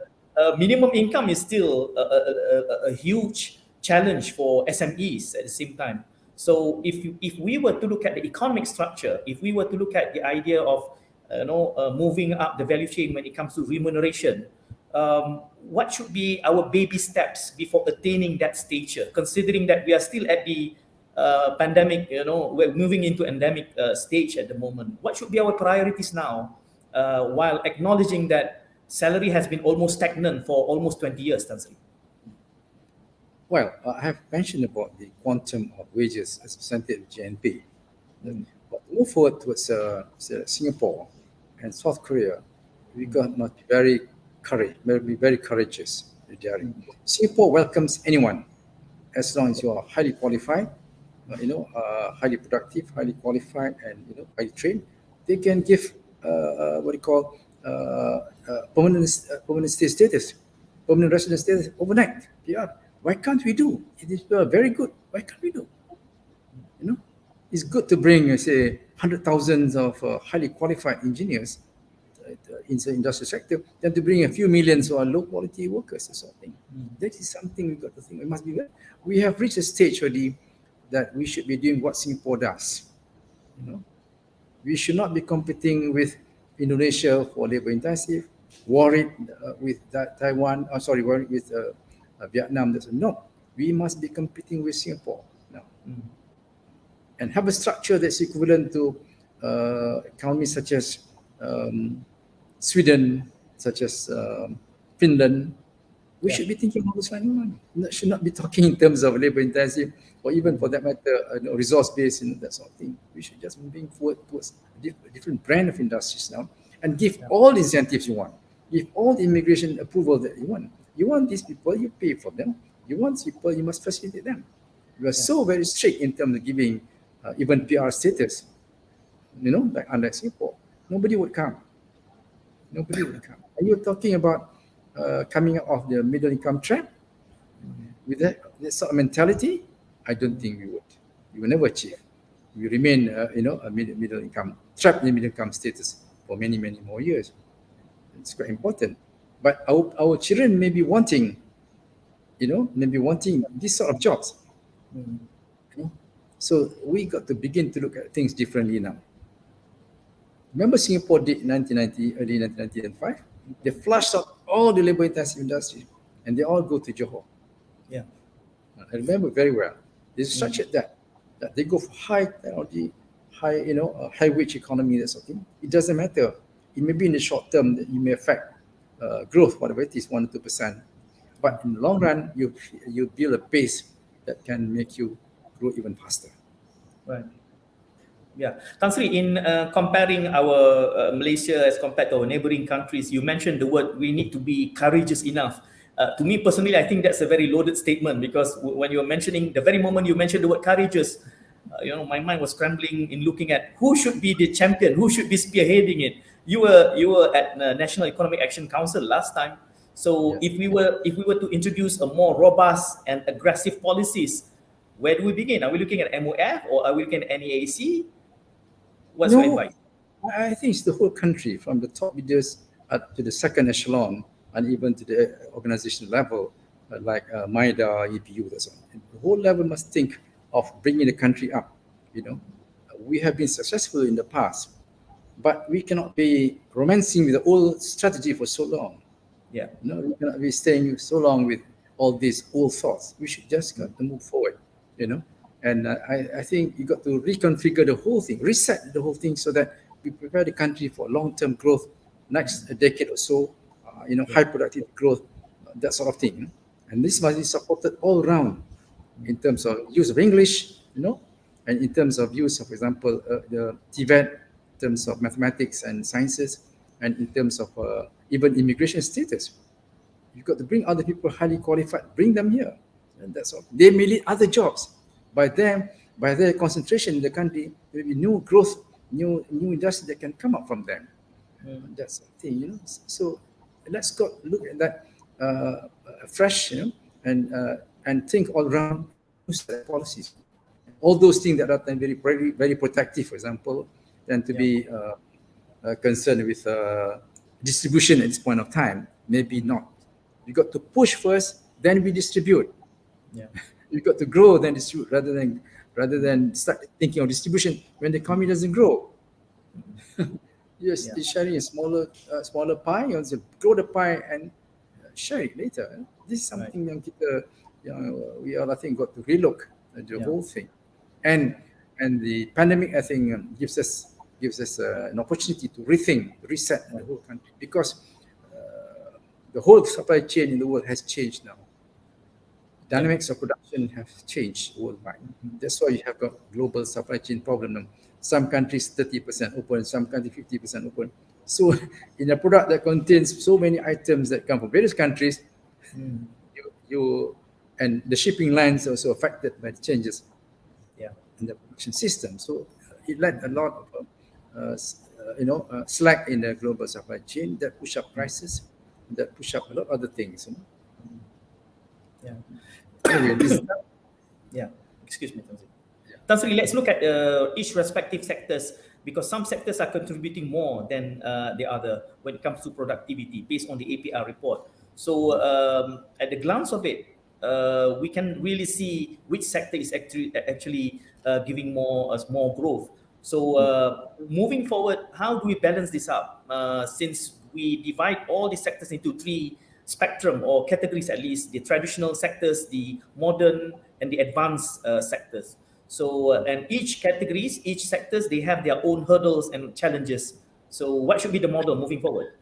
minimum income is still a huge challenge for SMEs at the same time. So if we were to look at the economic structure, if we were to look at the idea of moving up the value chain when it comes to remuneration, what should be our baby steps before attaining that stature, considering that we are still at the pandemic, we're moving into endemic stage at the moment. What should be our priorities now, while acknowledging that salary has been almost stagnant for almost 20 years, Tan Sri?
Well, I have mentioned about the quantum of wages as percentage of GNP. But move forward towards Singapore and South Korea, we must be very courageous. Singapore welcomes anyone as long as you are highly qualified, highly productive, highly qualified, and highly trained. They can give permanent stay status, permanent resident status overnight. PR. Why can't we do? It is very good. Why can't we do? It's good to bring, say, 100,000 of highly qualified engineers in the industrial sector than to bring a few millions of low quality workers or something. That is something we got to think. We have reached a stage already that we should be doing what Singapore does. We should not be competing with Indonesia for labor intensive, worried with Taiwan. Worried with Vietnam. No, we must be competing with Singapore now, and have a structure that's equivalent to economies such as Sweden, such as Finland, we should be thinking about those lines. Should not be talking in terms of labor intensive, or even for that matter, resource based and that sort of thing. We should just moving forward towards a different brand of industries now, and give all the incentives you want, give all the immigration approval that you want. You want these people, you pay for them. You want people, you must facilitate them. We are so very strict in terms of giving even PR status. You know, like unlike Singapore, nobody would come. Nobody would come. And you're talking about coming out of the middle income trap with that sort of mentality. I don't think we would. We will never achieve. We remain, a middle income, trapped in middle income status for many, many more years. It's quite important. But our children may be wanting, this sort of jobs. So we got to begin to look at things differently now. Remember Singapore did 1990, early 1995? They flushed out all the labor-intensive industry, and they all go to Johor.
Yeah,
I remember very well. They structured that they go for high technology, high wage economy, that sort of thing. It doesn't matter. It may be in the short term that you may affect growth, whatever it is, 1 or 2%. But in the long run, you build a base that can make you grow even faster.
right. Yeah, Tan Sri, in comparing our Malaysia as compared to our neighboring countries, you mentioned the word we need to be courageous enough. To me personally, I think that's a very loaded statement, because when you're mentioning, the very moment you mentioned the word courageous, my mind was scrambling in looking at who should be the champion, who should be spearheading it. You were at National Economic Action Council last time. So if we were to introduce a more robust and aggressive policies, where do we begin? Are we looking at MOF or are we looking at NEAC? What's your advice?
I think it's the whole country, from the top leaders up to the second echelon, and even to the organizational level, like MIER, EPU, that's all. The whole level must think of bringing the country up. We have been successful in the past, but we cannot be romancing with the old strategy for so long.
Yeah.
We cannot be staying so long with all these old thoughts. We should just got to move forward. And I think you got to reconfigure the whole thing, reset the whole thing, so that we prepare the country for long-term growth, next decade or so, high productivity growth, that sort of thing. And this must be supported all around in terms of use of English, and in terms of use of, for example, the TVET, in terms of mathematics and sciences, and in terms of even immigration status. You've got to bring other people highly qualified, bring them here. And that's all. They may lead other jobs. By their concentration in the country, there will be new growth, new industry that can come up from them. That's the thing, So let's go look at that fresh, and think all around policies. All those things that are very, very, very protective, for example, tend to be concerned with distribution at this point of time. Maybe not. You got to push first, then we distribute.
Yeah.
You got to grow, then distribute, rather than start thinking of distribution when the economy doesn't grow. You're sharing a smaller pie. You want to grow the pie and share it later. This is something that we all, I think, got to relook at the whole thing. And the pandemic, I think, gives us an opportunity to rethink, reset the whole country, because the whole supply chain in the world has changed now. Dynamics of production have changed worldwide. That's why you have got global supply chain problem now. Some countries 30% open, some countries 50% open. So in a product that contains so many items that come from various countries, and the shipping lines are also affected by the changes in the production system. So it led a lot of slack in the global supply chain that push up prices, that push up a lot of other things.
Excuse me, Tan Sri, let's look at each respective sectors, because some sectors are contributing more than the other when it comes to productivity based on the APR report. So at the glance of it, we can really see which sector is actually giving more growth. So moving forward, how do we balance this up? Since we divide all the sectors into three spectrum or categories, at least the traditional sectors, the modern, and the advanced sectors. So, and each categories, each sectors, they have their own hurdles and challenges. So what should be the model moving forward?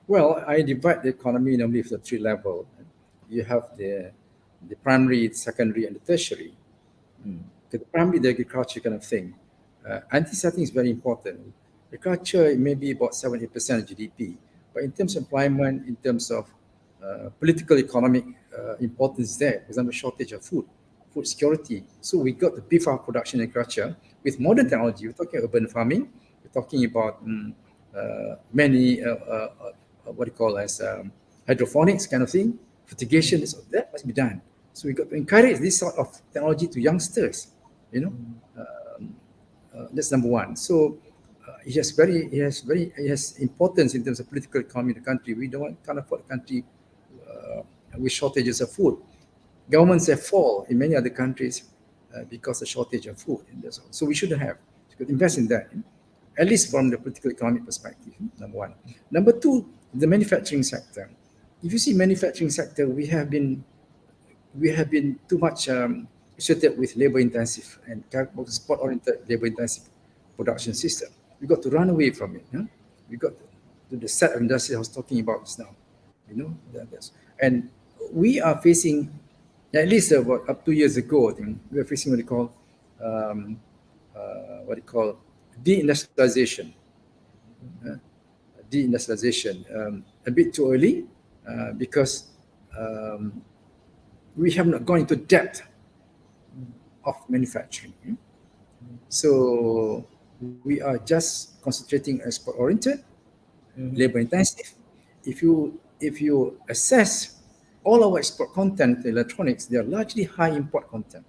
Well, I divide the economy normally with the three levels. You have the primary, secondary, and the tertiary. The primary, the agriculture kind of thing. Anti-setting is very important. Agriculture may be about 70% of GDP, but in terms of employment, in terms of political economic importance there, for example, shortage of food security. So we got to beef our production in agriculture with modern technology. We're talking urban farming. We're talking about many what you call as hydroponics kind of thing, fertigation. So that must be done. So we got to encourage this sort of technology to youngsters. That's number one. So it has importance in terms of political economy in the country. We can't afford a country with shortages of food. Governments have fallen in many other countries because of shortage of food. So we shouldn't have. We could invest in that, at least from the political economic perspective. Number one. Number two, the manufacturing sector. If you see manufacturing sector, we have been too much associated with labor-intensive and sport-oriented labor-intensive production system. We got to run away from it. We got to the set of industry I was talking about just now. And we are facing, at least about up 2 years ago, I think, we were facing what you call deindustrialization. Deindustrialization, a bit too early because we have not gone into depth of manufacturing. So we are just concentrating on export-oriented, labor-intensive. If you assess all our export content in electronics, they are largely high import content.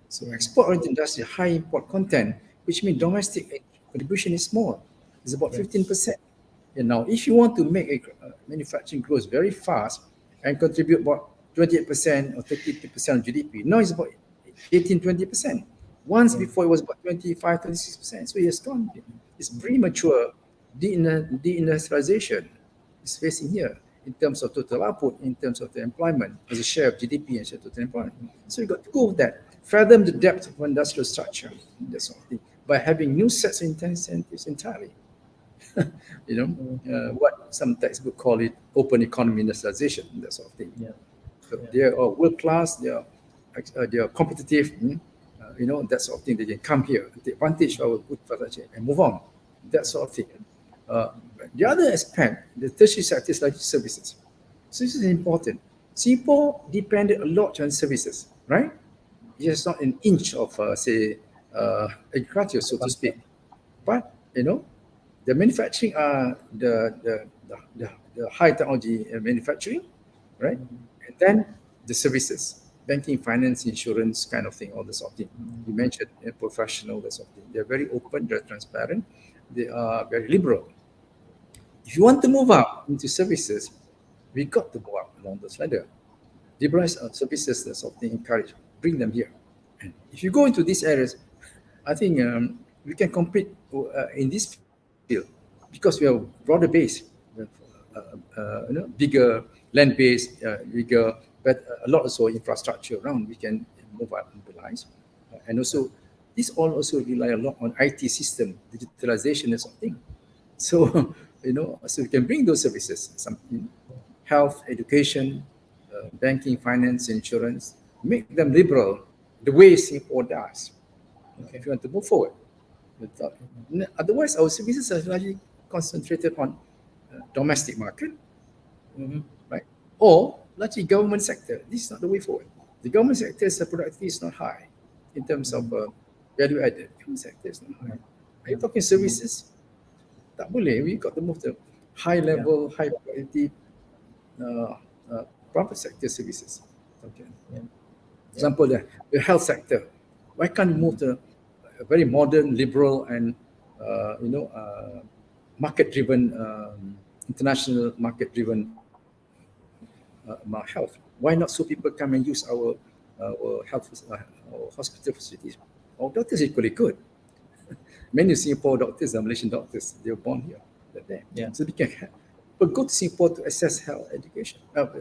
So export-oriented industry, high import content, which means domestic contribution is small. It's about 15%. And now, if you want to make manufacturing grow very fast and contribute about 28% or 32% of GDP, now it's about 18-20%. Once before it was about 25-26%. So it has gone. It's premature deindustrialization is facing here in terms of total output, in terms of the employment as a share of GDP and share of total employment. So you got to go with that. Fathom the depth of industrial structure, that sort of thing, by having new sets of incentives entirely. What some textbook call it open economy industrialization, that sort of thing. So they are world class, they are competitive, that sort of thing. They can come here and take advantage of our good infrastructure and move on, that sort of thing. The other aspect, the tertiary sector is like services. Services is important. Singapore depended a lot on services, right? It's not an inch of, agriculture, so to speak. But, the manufacturing are the high technology manufacturing, right? And then the services, banking, finance, insurance kind of thing, all this sort of thing. You mentioned professional, that sort of thing. They're very open, they're transparent, they are very liberal. If you want to move up into services, we got to go up along this ladder. Liberalize services, that sort of thing, encourage, bring them here. And if you go into these areas, I think we can compete in this field because we are broader base, bigger land base, bigger, but a lot also infrastructure around. We can move up and mobilize, and also this all also rely a lot on IT system, digitalization, and something. So so we can bring those services, some health, education, banking, finance, insurance, make them liberal the way Singapore does. If you want to move forward. Otherwise, our services are largely concentrated on domestic market, right? Or largely government sector. This is not the way forward. The government sector's productivity is not high in terms of value added. Government sector is not high. Are you talking services? Tak boleh. We got to move to high level, high quality private sector services. Okay. Example, the health sector. Why can't we move to a very modern, liberal, and market-driven, international market-driven health? Why not so people come and use our health, our hospital facilities? Our doctors are equally good. Many Singapore doctors are Malaysian doctors. They were born here. They're there. So they can help. But go to Singapore to access health education, health.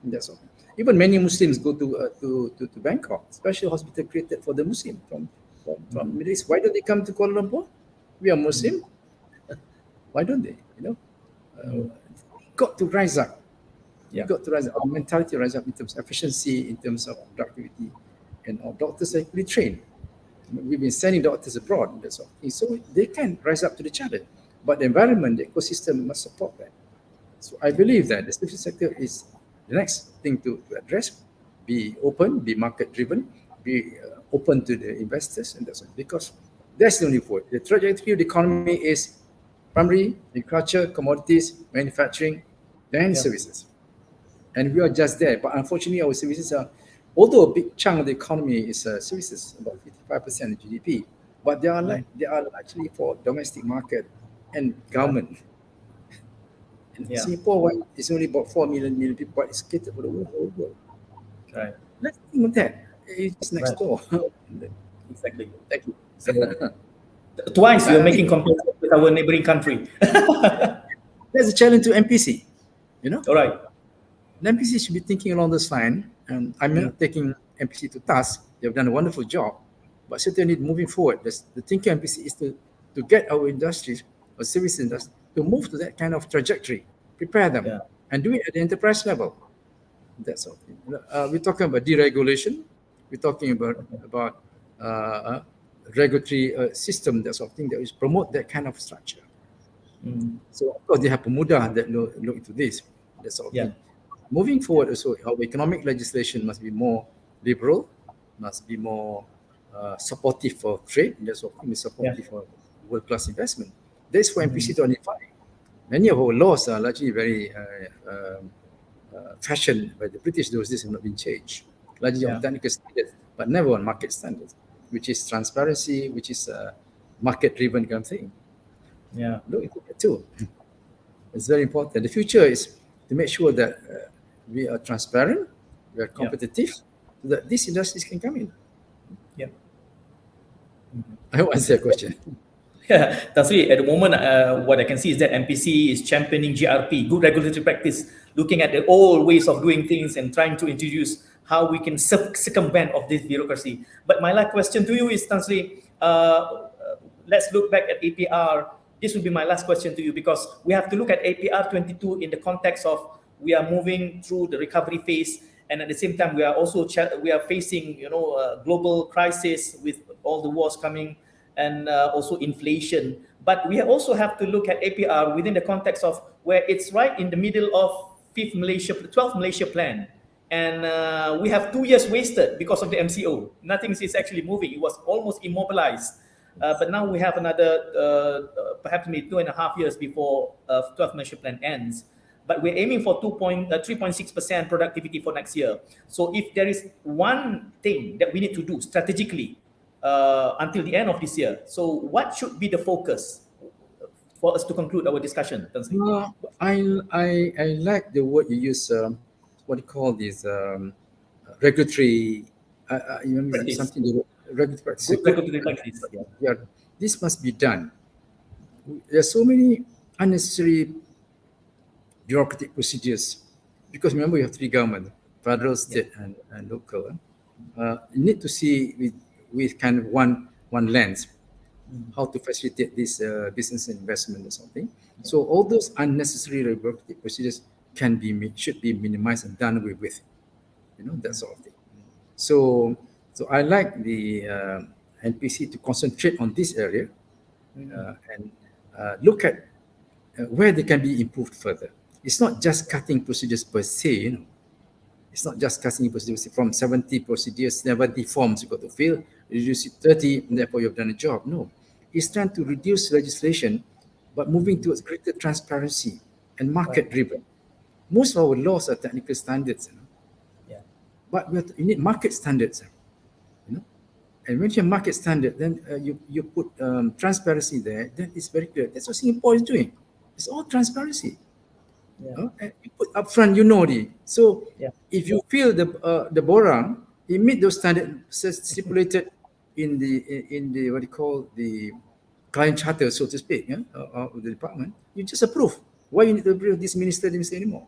That's all. Even many Muslims go to Bangkok, special hospital created for the Muslim from Middle East. Why don't they come to Kuala Lumpur? We are Muslim. Why don't they? Got to rise up. Got to rise up. Our mentality rise up in terms of efficiency, in terms of productivity, and our doctors are equally trained. We've been sending doctors abroad, that's all. So they can rise up to the challenge. But the environment, the ecosystem must support that. So I believe that the services sector is the next thing to address. Be open, be market driven, be open to the investors, and that's all. Because that's the only way. The trajectory of the economy is primary, agriculture, commodities, manufacturing, and services. And we are just there. But unfortunately, our services are, although a big chunk of the economy is services, about 55% of GDP, but they are actually for domestic market and government. In Singapore, it's only about 4 million people, but it's catered for the whole world.
Right.
Let's think of that. It's next door.
Exactly.
Thank you.
So, twice you're making comparison with our neighboring country.
There's a challenge to MPC.
All right.
The MPC should be thinking along this line. And I'm not taking MPC to task. They've done a wonderful job. But certainly moving forward, the thinking of MPC is to get our industries or service industry to move to that kind of trajectory, prepare them, and do it at the enterprise level. That's all. We're talking about deregulation. We're talking about regulatory system, that sort of thing that is promote that kind of structure. So of course they have Pemuda that look into this. That's all. Moving forward, also our economic legislation must be more liberal, must be more supportive for trade. That's what is supportive for world-class investment. That's for MPC to identify. Many of our laws are largely very fashioned by the British. Those days have not been changed. Largely on technical standards, but never on market standards, which is transparency, which is market-driven kind of thing. Look into that too. It's very important. The future is to make sure that we are transparent, we are competitive, so that these industries can come in. I hope I answered your question.
Tan Sri, at the moment, what I can see is that MPC is championing GRP, good regulatory practice, looking at the old ways of doing things and trying to introduce how we can circumvent of this bureaucracy. But my last question to you is, Tan Sri, let's look back at APR. This will be my last question to you, because we have to look at APR 22 in the context of we are moving through the recovery phase, and at the same time we are also facing global crisis with all the wars coming, and also inflation. But we also have to look at APR within the context of where it's right in the middle of 12th Malaysia plan, and we have 2 years wasted because of the MCO. Nothing is actually moving. It was almost immobilized. But now we have another perhaps maybe 2.5 years before 12th Malaysia plan ends. But we're aiming for 3.6% productivity for next year. So if there is one thing that we need to do strategically until the end of this year, so what should be the focus for us to conclude our discussion?
I like the word you use. What do you call this? Regulatory. Something. Regulatory practice. This must be done. There are so many unnecessary bureaucratic procedures, because remember you have 3 governments, federal, state, and local. You need to see with kind of one lens how to facilitate this business investment or something. So all those unnecessary bureaucratic procedures should be minimized and done away with. That sort of thing. So I like the NPC to concentrate on this area and look at where they can be improved further. It's not just cutting procedures per se. It's not just cutting procedures from 70 procedures, 70 forms you got to fill, reduce it 30, and therefore you've done a job. No, it's trying to reduce legislation, but moving towards greater transparency and market-driven. Most of our laws are technical standards, but you need market standards. And when you have market standard, then you put transparency there. Then it's very clear. That's what Singapore is doing. It's all transparency. And you put upfront, So if you fill the borang, you meet those standards stipulated in the what you call the client charter, so to speak, of the department. You just approve. Why you need to approve this minister anymore?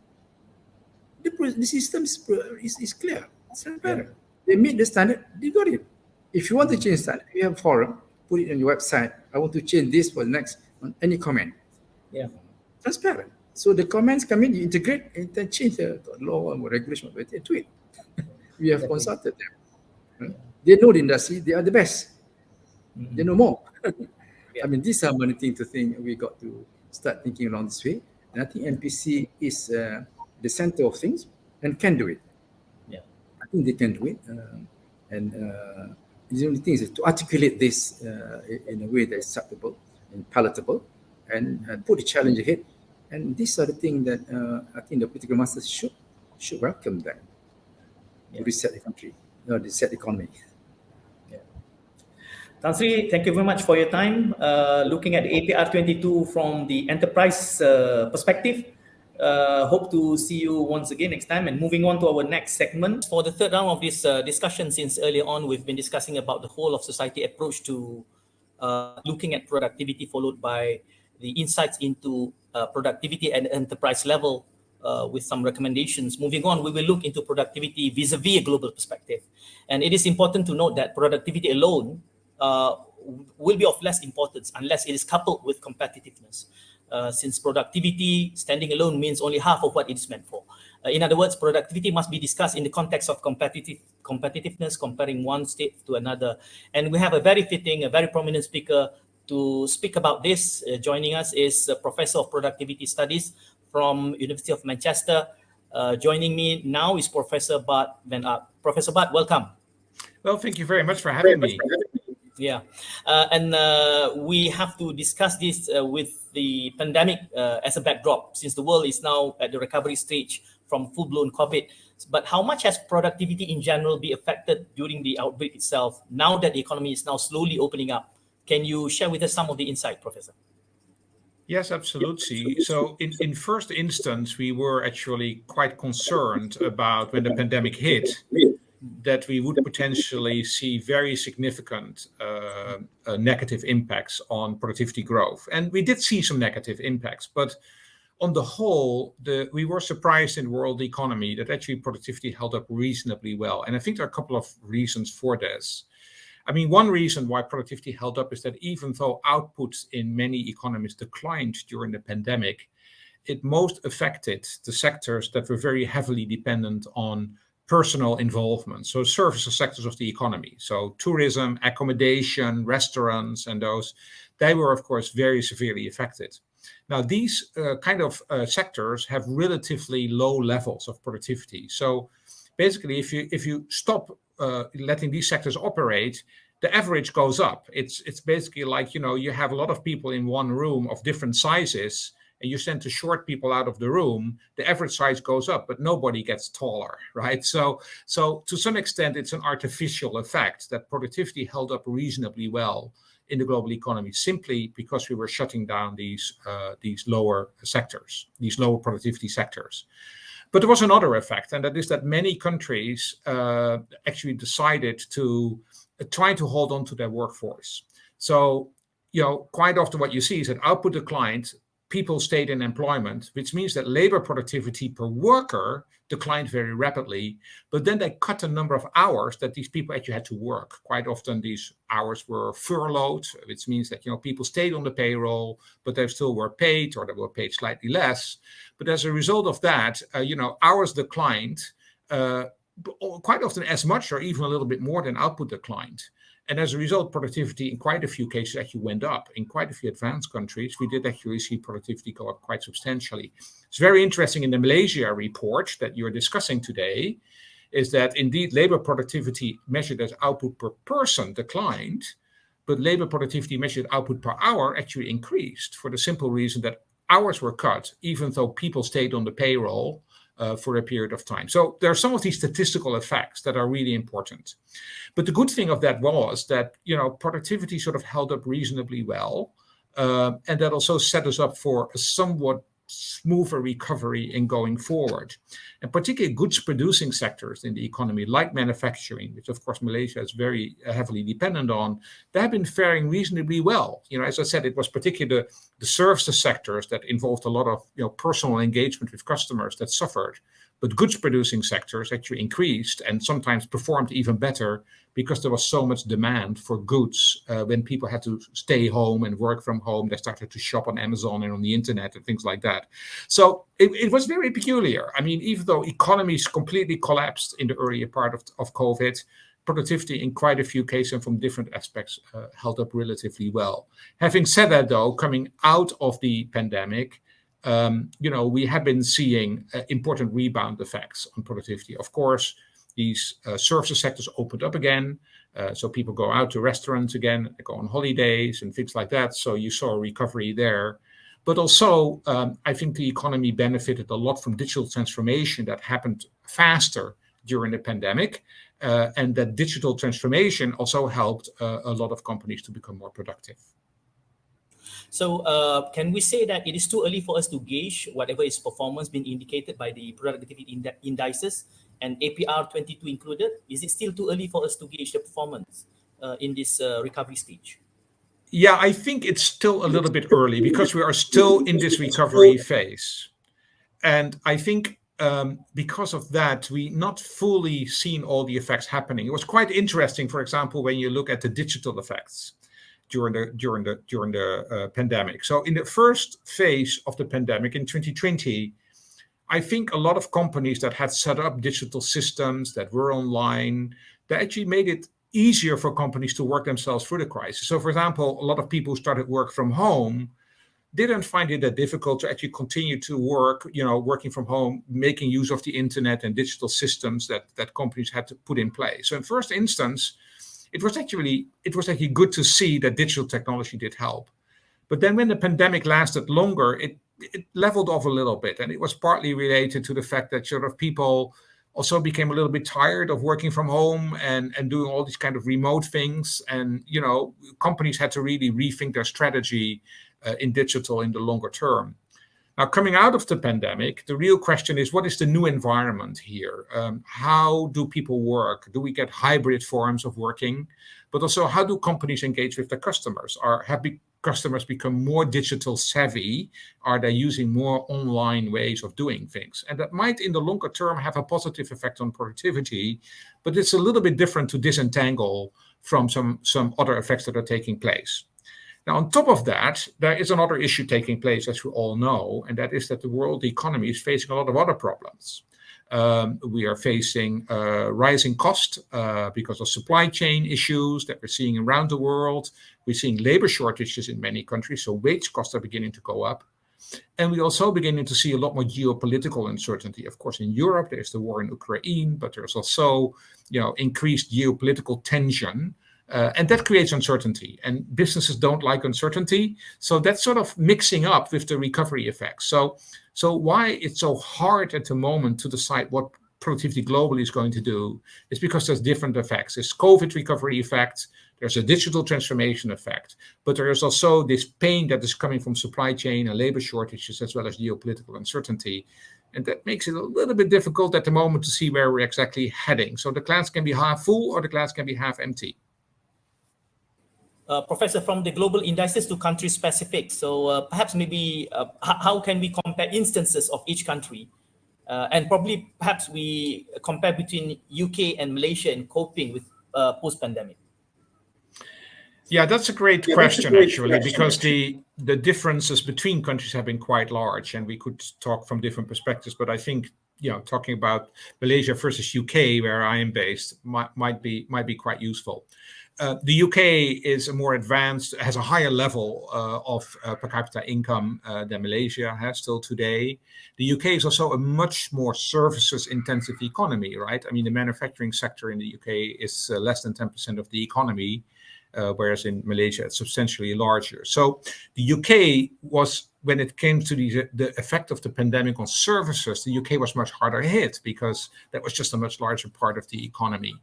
The system is clear. It's transparent. They meet the standard, they got it. If you want to change standard, you have a forum, put it on your website. I want to change this for the next, on any comment.
Yeah.
Transparent. So the comments come in, you integrate and then change the law or regulation to it. We have consulted them. Right? They know the industry, they are the best. They know more. I mean, these are many things to think. We got to start thinking along this way. And I think MPC is the center of things and can do it.
Yeah.
I think they can do it. The only thing is to articulate this in a way that is acceptable and palatable and put the challenge ahead. And these are the things that I think the political masters should welcome them to reset the country, reset the economy.
Tan Sri, thank you very much for your time. Looking at the APR 22 from the enterprise perspective, hope to see you once again next time. And moving on to our next segment. For the third round of this discussion, since earlier on, we've been discussing about the whole of society approach to looking at productivity, followed by the insights into productivity at the enterprise level with some recommendations. Moving on, we will look into productivity vis-a-vis a global perspective. And it is important to note that productivity alone will be of less importance unless it is coupled with competitiveness. Since productivity standing alone means only half of what it is meant for. In other words, productivity must be discussed in the context of competitiveness, comparing one state to another. And we have a very fitting, a very prominent speaker to speak about this. Joining us is Professor of Productivity Studies from University of Manchester. Joining me now is Professor Bart van Aert. Professor Bart, welcome.
Well, thank you very much for having me.
Yeah, and we have to discuss this with the pandemic as a backdrop, since the world is now at the recovery stage from full-blown COVID. But how much has productivity in general been affected during the outbreak itself, now that the economy is now slowly opening up? Can you share with us some of the insight, Professor?
Yes, absolutely. So in first instance, we were actually quite concerned about when the pandemic hit, that we would potentially see very significant negative impacts on productivity growth. And we did see some negative impacts, but on the whole, we were surprised in the world economy that actually productivity held up reasonably well. And I think there are a couple of reasons for this. I mean, one reason why productivity held up is that even though output in many economies declined during the pandemic, it most affected the sectors that were very heavily dependent on personal involvement. So services sectors of the economy. So tourism, accommodation, restaurants, and those, they were, of course, very severely affected. Now, these kind of sectors have relatively low levels of productivity. So basically, if you stop letting these sectors operate, the average goes up. It's basically like, you have a lot of people in one room of different sizes, and you tend to short people out of the room, the average size goes up, but nobody gets taller, right? So to some extent, it's an artificial effect that productivity held up reasonably well in the global economy, simply because we were shutting down these lower sectors, these lower productivity sectors. But there was another effect, and that is that many countries actually decided to try to hold on to their workforce. So, quite often what you see is that output declined, people stayed in employment, which means that labor productivity per worker declined very rapidly, but then they cut the number of hours that these people actually had to work. Quite often these hours were furloughed, which means that, people stayed on the payroll, but they still were paid, or they were paid slightly less. But as a result of that, hours declined quite often as much or even a little bit more than output declined. And as a result, productivity in quite a few cases actually went up. In quite a few advanced countries, we did actually see productivity go up quite substantially. It's very interesting in the Malaysia report that you're discussing today, is that indeed labor productivity measured as output per person declined, but labor productivity measured output per hour actually increased, for the simple reason that hours were cut, even though people stayed on the payroll for a period of time. So there are some of these statistical effects that are really important. But the good thing of that was that, productivity sort of held up reasonably well. And that also set us up for a somewhat smoother recovery in going forward. And particularly goods producing sectors in the economy, like manufacturing, which of course Malaysia is very heavily dependent on, they have been faring reasonably well. As I said, it was particularly the services sectors that involved a lot of personal engagement with customers that suffered. but goods producing sectors actually increased and sometimes performed even better because there was so much demand for goods. When people had to stay home and work from home, they started to shop on Amazon and on the internet and things like that. So it was very peculiar. I mean, even though economies completely collapsed in the earlier part of COVID, productivity in quite a few cases and from different aspects held up relatively well. Having said that, though, coming out of the pandemic, we have been seeing important rebound effects on productivity. Of course, these services sectors opened up again, so people go out to restaurants again, they go on holidays and things like that. So you saw a recovery there. But also, I think the economy benefited a lot from digital transformation that happened faster during the pandemic. And that digital transformation also helped a lot of companies to become more productive.
So can we say that it is too early for us to gauge whatever is performance being indicated by the productivity indices and APR 22 included? Is it still too early for us to gauge the performance in this recovery stage?
Yeah, I think it's still a little bit early because we are still in this recovery phase. And I think because of that, we not fully seen all the effects happening. It was quite interesting, for example, when you look at the digital effects during the pandemic. So in the first phase of the pandemic in 2020, I think a lot of companies that had set up digital systems that were online, they actually made it easier for companies to work themselves through the crisis. So for example, a lot of people who started work from home didn't find it that difficult to actually continue to work, working from home, making use of the internet and digital systems that companies had to put in place. So in first instance, it was actually good to see that digital technology did help. But then when the pandemic lasted longer, it leveled off a little bit. And it was partly related to the fact that sort of people also became a little bit tired of working from home and doing all these kind of remote things. And, companies had to really rethink their strategy in digital in the longer term. Now, coming out of the pandemic, the real question is, what is the new environment here? How do people work? Do we get hybrid forms of working? But also, how do companies engage with their customers? Have customers become more digital savvy? Are they using more online ways of doing things? And that might, in the longer term, have a positive effect on productivity, but it's a little bit different to disentangle from some other effects that are taking place. Now, on top of that, there is another issue taking place, as we all know, and that is that the world economy is facing a lot of other problems. We are facing rising cost because of supply chain issues that we're seeing around the world. We're seeing labor shortages in many countries, so wage costs are beginning to go up. And we're also beginning to see a lot more geopolitical uncertainty. Of course, in Europe, there's the war in Ukraine, but there's also, increased geopolitical tension. And that creates uncertainty, and businesses don't like uncertainty. So that's sort of mixing up with the recovery effects. So why it's so hard at the moment to decide what productivity globally is going to do is because there's different effects. There's COVID recovery effect, there's a digital transformation effect, but there is also this pain that is coming from supply chain and labor shortages as well as geopolitical uncertainty. And that makes it a little bit difficult at the moment to see where we're exactly heading. So the glass can be half full or the glass can be half empty.
Professor, from the global indices to country specific, so perhaps maybe how can we compare instances of each country? And probably perhaps we compare between UK and Malaysia in coping with post-pandemic.
Yeah, that's a great question, actually, because the differences between countries have been quite large, and we could talk from different perspectives. But I think, talking about Malaysia versus UK, where I am based, might be quite useful. The UK is a more advanced, has a higher level of per capita income than Malaysia has still today. The UK is also a much more services-intensive economy, right? I mean, the manufacturing sector in the UK is less than 10% of the economy, whereas in Malaysia it's substantially larger. So the UK was, when it came to the effect of the pandemic on services, the UK was much harder hit because that was just a much larger part of the economy.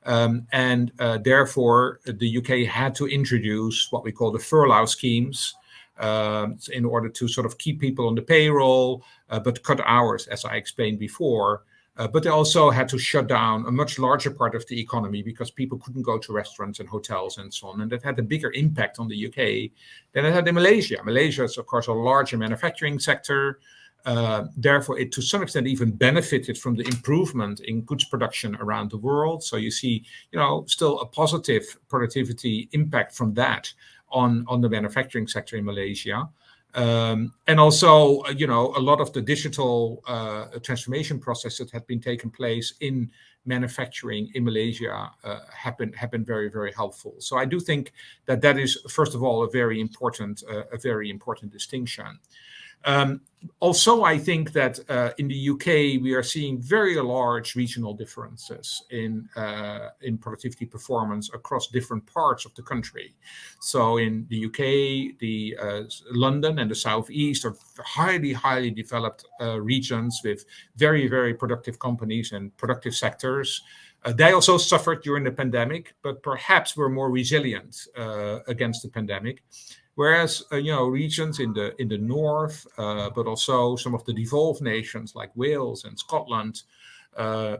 And therefore, the UK had to introduce what we call the furlough schemes in order to sort of keep people on the payroll, but cut hours, as I explained before. But they also had to shut down a much larger part of the economy because people couldn't go to restaurants and hotels and so on. And that had a bigger impact on the UK than it had in Malaysia. Malaysia is, of course, a larger manufacturing sector. Therefore, it to some extent even benefited from the improvement in goods production around the world. So you see, still a positive productivity impact from that on the manufacturing sector in Malaysia. And also, a lot of the digital transformation processes that had been taking place in manufacturing in Malaysia have been very, very helpful. So I do think that is, first of all, a very important distinction. Also, I think that in the UK we are seeing very large regional differences in productivity performance across different parts of the country. So in the UK, London and the Southeast are highly developed regions with very, very productive companies and productive sectors. They also suffered during the pandemic, but perhaps were more resilient against the pandemic. Whereas, regions in the north, but also some of the devolved nations like Wales and Scotland,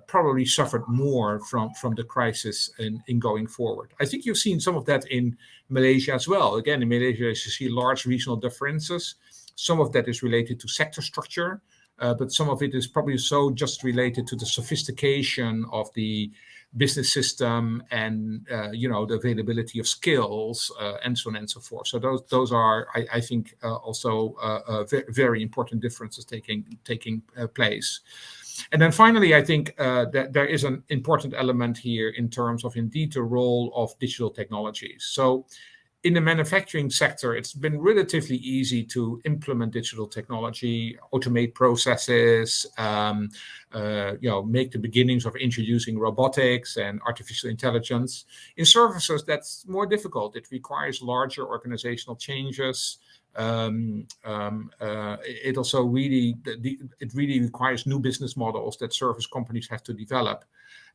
probably suffered more from the crisis in going forward. I think you've seen some of that in Malaysia as well. Again, in Malaysia, you see large regional differences. Some of that is related to sector structure, but some of it is probably just related to the sophistication of the business system and the availability of skills and so on and so forth. So those are, I think, also very important differences taking place. And then finally, I think that there is an important element here in terms of indeed the role of digital technologies. So in the manufacturing sector, it's been relatively easy to implement digital technology, automate processes, make the beginnings of introducing robotics and artificial intelligence. In services, that's more difficult. It requires larger organizational changes. It also really requires new business models that service companies have to develop.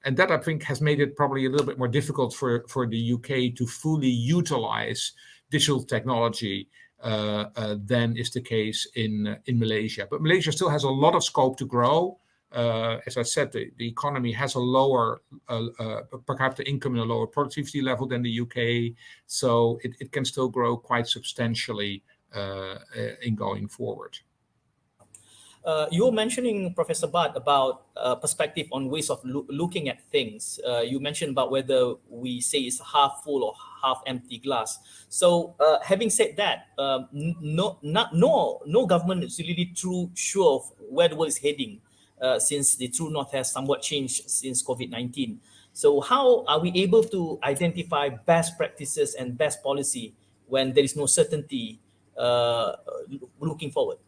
And that, I think, has made it probably a little bit more difficult for the UK to fully utilize digital technology than is the case in Malaysia. But Malaysia still has a lot of scope to grow. As I said, the economy has a lower per capita income and a lower productivity level than the UK. So it can still grow quite substantially in going forward.
You were mentioning, Professor Bart, about perspective on ways of looking at things. You mentioned about whether we say it's half full or half empty glass. So having said that, no government is really sure of where the world is heading since the true north has somewhat changed since COVID-19. So how are we able to identify best practices and best policy when there is no certainty looking forward?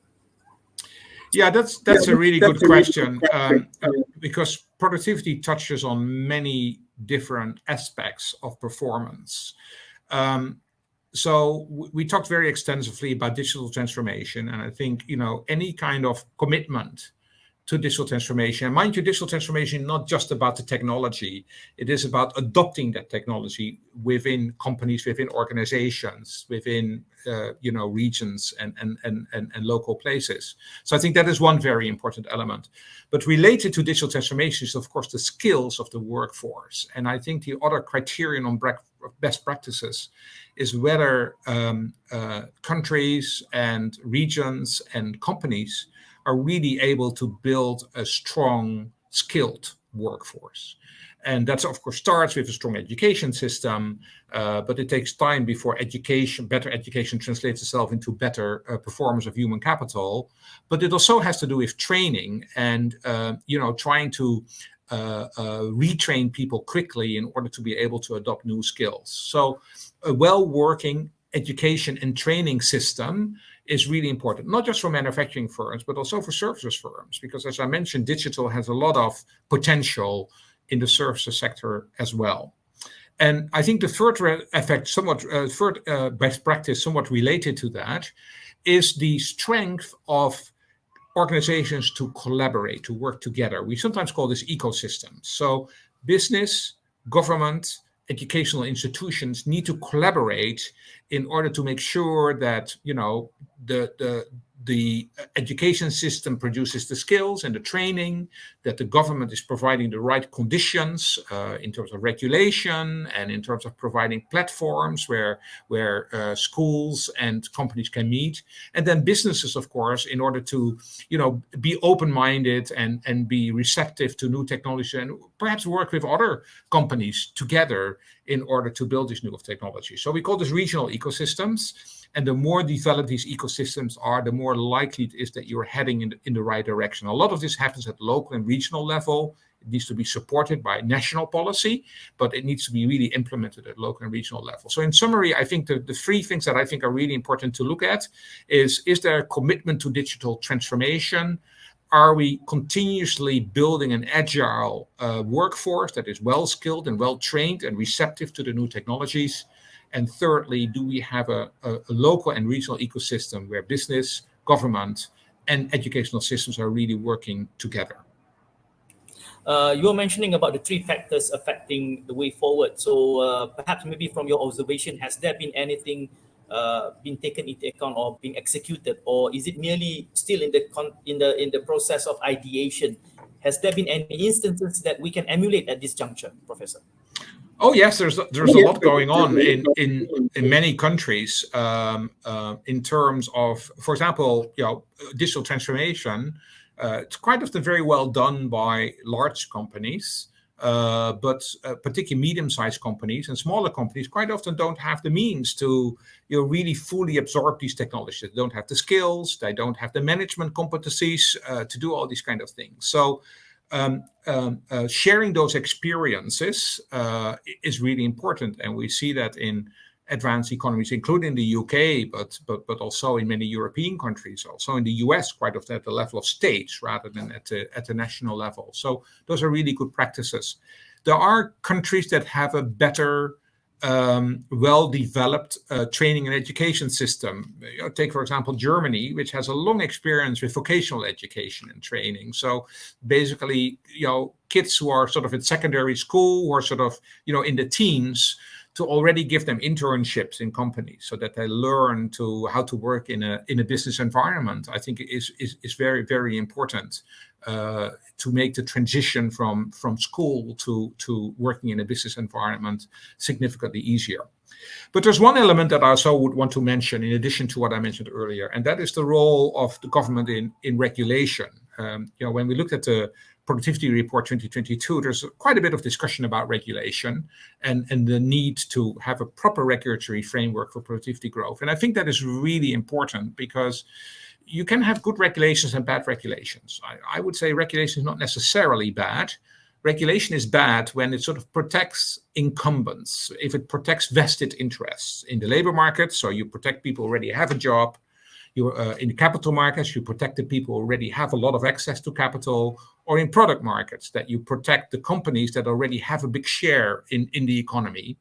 Yeah, that's a really good question because productivity touches on many different aspects of performance. So we talked very extensively about digital transformation, and I think any kind of commitment to digital transformation. And mind you, digital transformation is not just about the technology. It is about adopting that technology within companies, within organizations, within regions and local places. So I think that is one very important element. But related to digital transformation is, of course, the skills of the workforce. And I think the other criterion on best practices is whether countries and regions and companies are really able to build a strong, skilled workforce. And that, of course, starts with a strong education system, but it takes time before better education translates itself into better performance of human capital. But it also has to do with training and, trying to retrain people quickly in order to be able to adopt new skills. So a well-working education and training system is really important, not just for manufacturing firms, but also for services firms, because as I mentioned, digital has a lot of potential in the services sector as well. And I think the third effect, best practice, somewhat related to that, is the strength of organizations to collaborate, to work together. We sometimes call this ecosystems. So business, government, educational institutions need to collaborate in order to make sure that the the education system produces the skills and the training, that the government is providing the right conditions in terms of regulation and in terms of providing platforms where schools and companies can meet. And then businesses, of course, in order to, be open-minded and be receptive to new technology and perhaps work with other companies together in order to build these new technologies. So we call this regional ecosystems. And the more developed these ecosystems are, the more likely it is that you're heading in the right direction. A lot of this happens at local and regional level. It needs to be supported by national policy, but it needs to be really implemented at local and regional level. So in summary, I think the three things that I think are really important to look at is there a commitment to digital transformation? Are we continuously building an agile workforce that is well-skilled and well-trained and receptive to the new technologies? And thirdly, do we have a local and regional ecosystem where business, government, and educational systems are really working together?
You were mentioning about the three factors affecting the way forward. So perhaps maybe from your observation, has there been anything been taken into account or being executed, or is it merely still in the process of ideation? Has there been any instances that we can emulate at this juncture, Professor?
Oh yes, there's a lot going on in many countries in terms of, for example, digital transformation. It's quite often very well done by large companies, but particularly medium-sized companies and smaller companies quite often don't have the means to really fully absorb these technologies. They don't have the skills, they don't have the management competencies to do all these kind of things. So sharing those experiences is really important, and we see that in advanced economies, including the UK, but also in many European countries, also in the US, quite often at the level of states rather than at the national level. So those are really good practices. There are countries that have a better, well-developed training and education system. Take, for example, Germany, which has a long experience with vocational education and training. So basically, kids who are sort of in secondary school, who are sort of, in the teens, to already give them internships in companies so that they learn how to work in a business environment. I think is very, very important to make the transition from school to working in a business environment significantly easier. But there's one element that I also would want to mention in addition to what I mentioned earlier, and that is the role of the government in regulation. When we looked at the Productivity Report 2022, there's quite a bit of discussion about regulation and the need to have a proper regulatory framework for productivity growth. And I think that is really important because you can have good regulations and bad regulations. I would say regulation is not necessarily bad. Regulation is bad when it sort of protects incumbents, if it protects vested interests in the labor market. So you protect people who already have a job. In the capital markets, you protect the people who already have a lot of access to capital, or in product markets, that you protect the companies that already have a big share in the economy.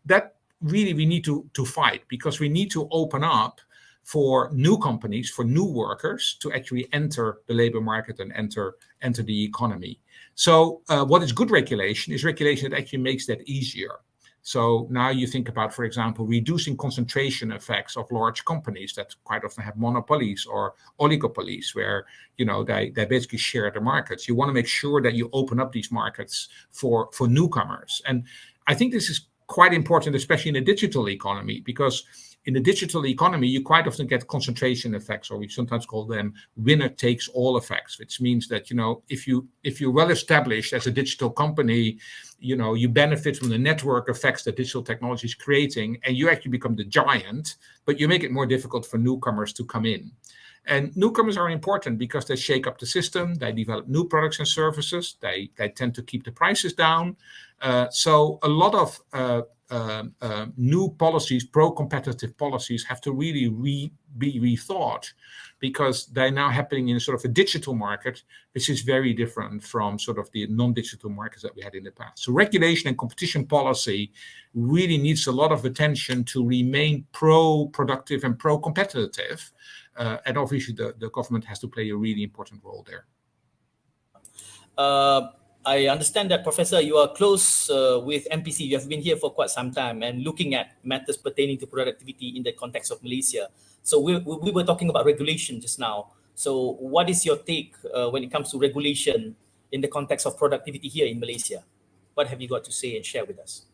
That really we need to fight, because we need to open up for new companies, for new workers to actually enter the labor market and enter the economy. So what is good regulation is regulation that actually makes that easier. So now you think about, for example, reducing concentration effects of large companies that quite often have monopolies or oligopolies where, they basically share the markets. You want to make sure that you open up these markets for newcomers. And I think this is quite important, especially in the digital economy, because in the digital economy, you quite often get concentration effects, or we sometimes call them winner-takes-all effects, which means that, if you're well established as a digital company, you benefit from the network effects that digital technology is creating, and you actually become the giant, but you make it more difficult for newcomers to come in. And newcomers are important because they shake up the system, they develop new products and services, they tend to keep the prices down. So a lot of new policies, pro-competitive policies, have to really be rethought, because they're now happening in sort of a digital market, which is very different from sort of the non-digital markets that we had in the past. So regulation and competition policy really needs a lot of attention to remain pro-productive and pro-competitive. And obviously the government has to play a really important role there.
I understand that, Professor, you are close with MPC. You have been here for quite some time and looking at matters pertaining to productivity in the context of Malaysia. So we were talking about regulation just now. So what is your take when it comes to regulation in the context of productivity here in Malaysia? What have you got to say and share with us?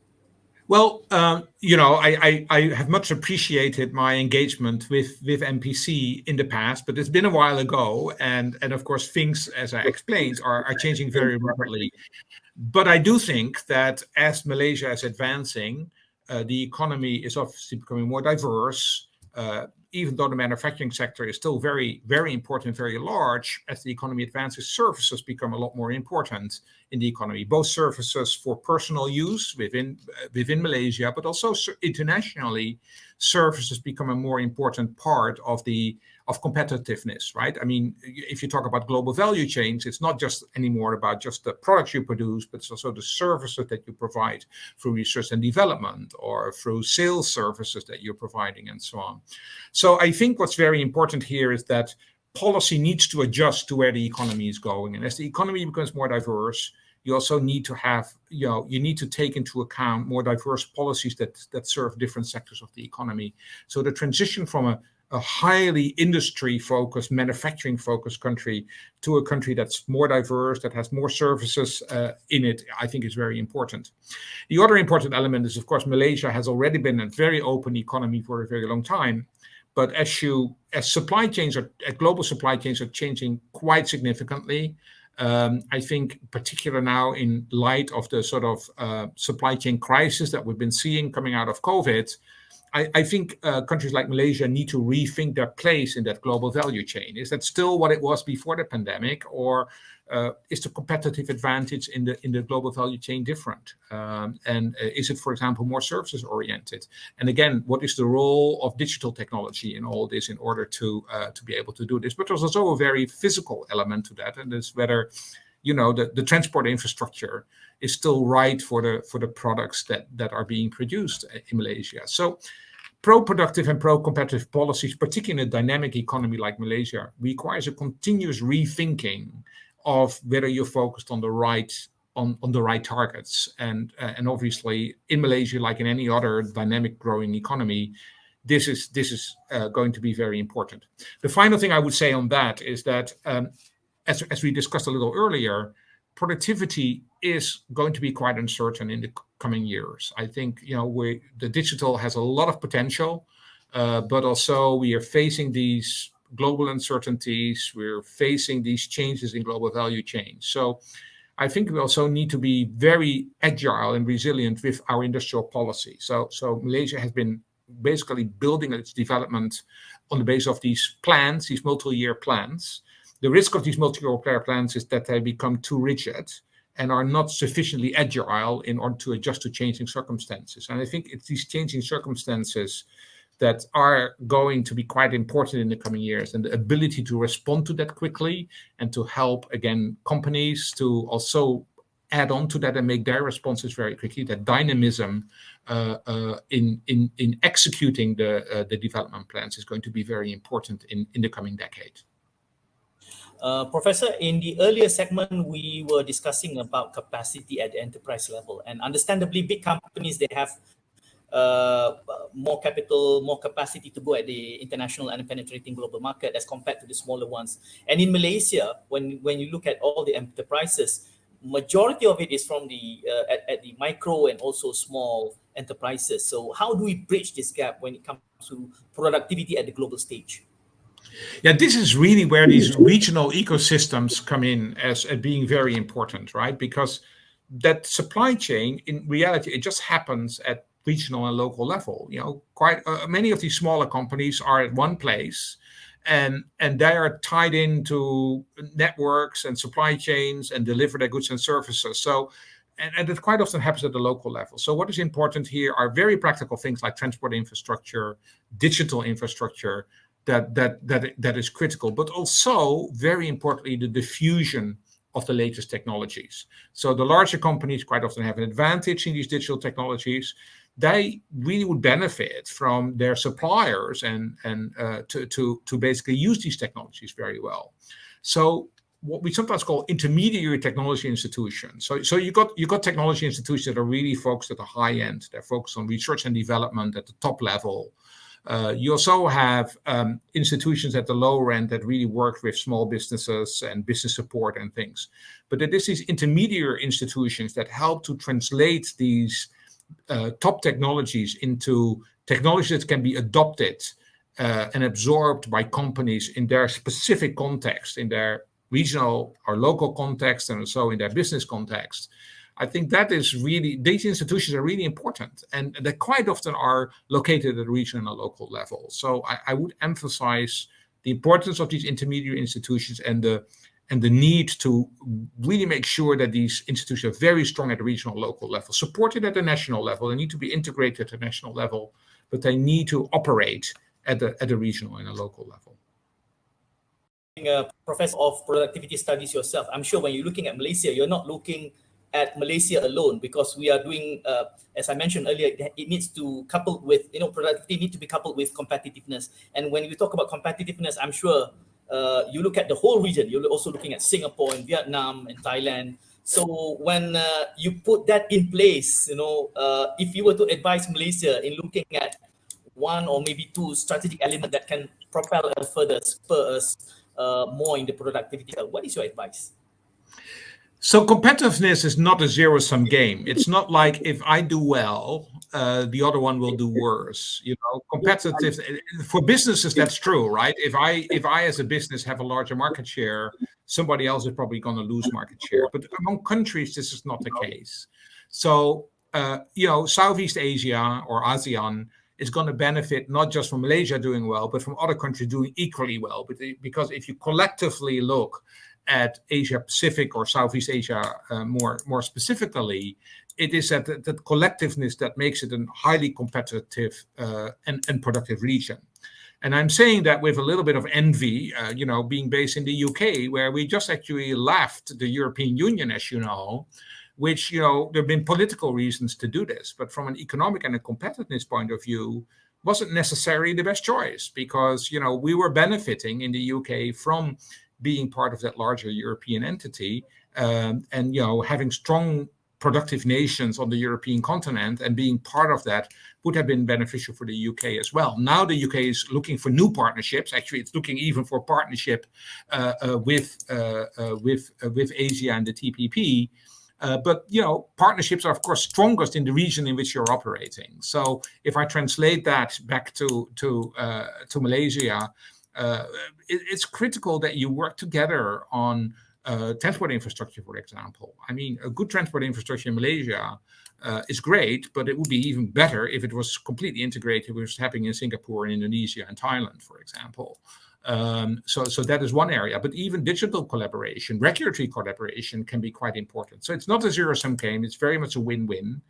Well, I have much appreciated my engagement with MPC in the past, but it's been a while ago, and of course things, as I explained, are changing very rapidly. But I do think that as Malaysia is advancing, the economy is obviously becoming more diverse. Even though the manufacturing sector is still very, very important, very large, as the economy advances, services become a lot more important in the economy, both services for personal use within Malaysia, but also internationally, services become a more important part of competitiveness, right? I mean, if you talk about global value chains, it's not just anymore about just the products you produce, but it's also the services that you provide through research and development or through sales services that you're providing and so on. So I think what's very important here is that policy needs to adjust to where the economy is going. And as the economy becomes more diverse, you also need to have, you need to take into account more diverse policies that serve different sectors of the economy. So the transition from a highly industry-focused, manufacturing-focused country to a country that's more diverse, that has more services in it, I think is very important. The other important element is, of course, Malaysia has already been a very open economy for a very long time. But as global supply chains are changing quite significantly, I think particularly now in light of the sort of supply chain crisis that we've been seeing coming out of COVID, I think countries like Malaysia need to rethink their place in that global value chain. Is that still what it was before the pandemic, or is the competitive advantage in the global value chain different? And is it, for example, more services oriented? And again, what is the role of digital technology in all this in order to be able to do this? But there's also a very physical element to that, and it's whether the transport infrastructure is still right for the products that are being produced in Malaysia. So pro-productive and pro-competitive policies, particularly in a dynamic economy like Malaysia, requires a continuous rethinking of whether you're focused on the right targets. And obviously in Malaysia, like in any other dynamic growing economy, this is going to be very important. The final thing I would say on that is that as we discussed a little earlier, productivity is going to be quite uncertain in the coming years. I think the digital has a lot of potential, but also we are facing these global uncertainties. We're facing these changes in global value chains. So I think we also need to be very agile and resilient with our industrial policy. So Malaysia has been basically building its development on the basis of these plans, these multi-year plans. The risk of these multi-year plans is that they become too rigid and are not sufficiently agile in order to adjust to changing circumstances. And I think it's these changing circumstances that are going to be quite important in the coming years, and the ability to respond to that quickly and to help, again, companies to also add on to that and make their responses very quickly. That dynamism in executing the development plans is going to be very important in the coming decade.
Professor, in the earlier segment, we were discussing about capacity at the enterprise level, and understandably, big companies, they have more capital, more capacity to go at the international and penetrating global market as compared to the smaller ones. And in Malaysia, when you look at all the enterprises, majority of it is from the at the micro and also small enterprises. So how do we bridge this gap when it comes to productivity at the global stage?
Yeah, this is really where these regional ecosystems come in as being very important, right? Because that supply chain, in reality, it just happens at regional and local level. Quite many of these smaller companies are at one place, and they are tied into networks and supply chains and deliver their goods and services. So, and it quite often happens at the local level. So what is important here are very practical things like transport infrastructure, digital infrastructure, that is critical, but also very importantly, the diffusion of the latest technologies. So the larger companies quite often have an advantage in these digital technologies. They really would benefit from their suppliers and to basically use these technologies very well. So what we sometimes call intermediary technology institutions. So you got technology institutions that are really focused at the high end. They're focused on research and development at the top level. You also have institutions at the lower end that really work with small businesses and business support and things. But it is these intermediary institutions that help to translate these top technologies into technologies that can be adopted and absorbed by companies in their specific context, in their regional or local context, and also in their business context. I think that is really, these institutions are really important, and they quite often are located at the regional and local level. So I would emphasize the importance of these intermediate institutions and the need to really make sure that these institutions are very strong at the regional local level, supported at the national level. They need to be integrated at the national level, but they need to operate at the regional and the local level.
A professor of productivity studies yourself, I'm sure when you're looking at Malaysia, you're not looking at Malaysia alone, because we are doing, as I mentioned earlier, it needs to couple with, productivity need to be coupled with competitiveness. And when we talk about competitiveness, I'm sure you look at the whole region. You're also looking at Singapore and Vietnam and Thailand. So when you put that in place, if you were to advise Malaysia in looking at one or maybe two strategic elements that can propel us further, spur us more in the productivity, what is your advice?
So competitiveness is not a zero-sum game. It's not like if I do well, the other one will do worse. Competitive for businesses, that's true, right? If I as a business have a larger market share, somebody else is probably going to lose market share. But among countries, this is not the case. So Southeast Asia or ASEAN is going to benefit not just from Malaysia doing well, but from other countries doing equally well. Because if you collectively look at Asia Pacific or Southeast Asia more specifically, it is that collectiveness that makes it a highly competitive and productive region. And I'm saying that with a little bit of envy, being based in the UK, where we just actually left the European Union, as you know, which, there have been political reasons to do this. But from an economic and a competitiveness point of view, wasn't necessarily the best choice, because, we were benefiting in the UK from being part of that larger European entity, and having strong productive nations on the European continent and being part of that would have been beneficial for the UK as well. Now the UK is looking for new partnerships. Actually, it's looking even for partnership with Asia and the TPP. But partnerships are of course strongest in the region in which you're operating. So if I translate that back to Malaysia, it's critical that you work together on transport infrastructure, for example. I mean, a good transport infrastructure in Malaysia is great, but it would be even better if it was completely integrated with what's happening in Singapore and Indonesia and Thailand, for example. So that is one area. But even digital collaboration, regulatory collaboration can be quite important. So it's not a zero-sum game. It's very much a win-win.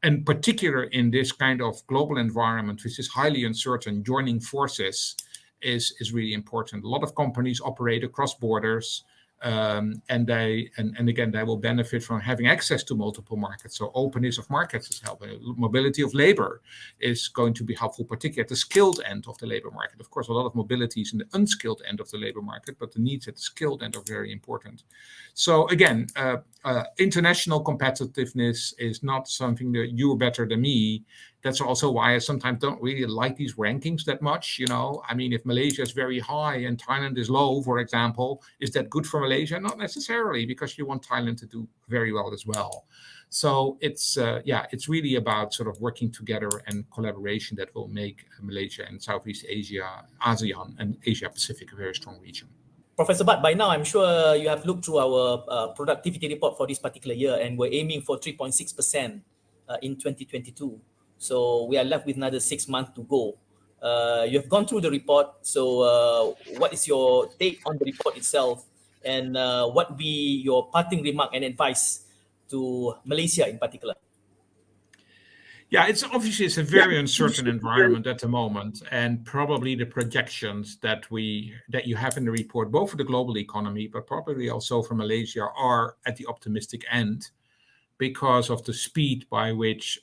And particular in this kind of global environment, which is highly uncertain, joining forces is really important. A lot of companies operate across borders, and again, they will benefit from having access to multiple markets. So openness of markets is helpful. Mobility of labor is going to be helpful, particularly at the skilled end of the labor market. Of course, a lot of mobility is in the unskilled end of the labor market, but the needs at the skilled end are very important. So again, international competitiveness is not something that you're better than me. That's also why I sometimes don't really like these rankings that much. I mean, if Malaysia is very high and Thailand is low, for example, is that good for Malaysia? Not necessarily, because you want Thailand to do very well as well. So it's really about sort of working together and collaboration that will make Malaysia and Southeast Asia, ASEAN, and Asia Pacific a very strong region.
Professor Bart, by now I'm sure you have looked through our productivity report for this particular year, and we're aiming for 3.6% in 2022. So we are left with another 6 months to go. You have gone through the report. So what is your take on the report itself, and what would be your parting remark and advice to Malaysia in particular?
Yeah, it's a very uncertain environment at the moment, and probably the projections that you have in the report, both for the global economy, but probably also for Malaysia, are at the optimistic end, because of the speed by which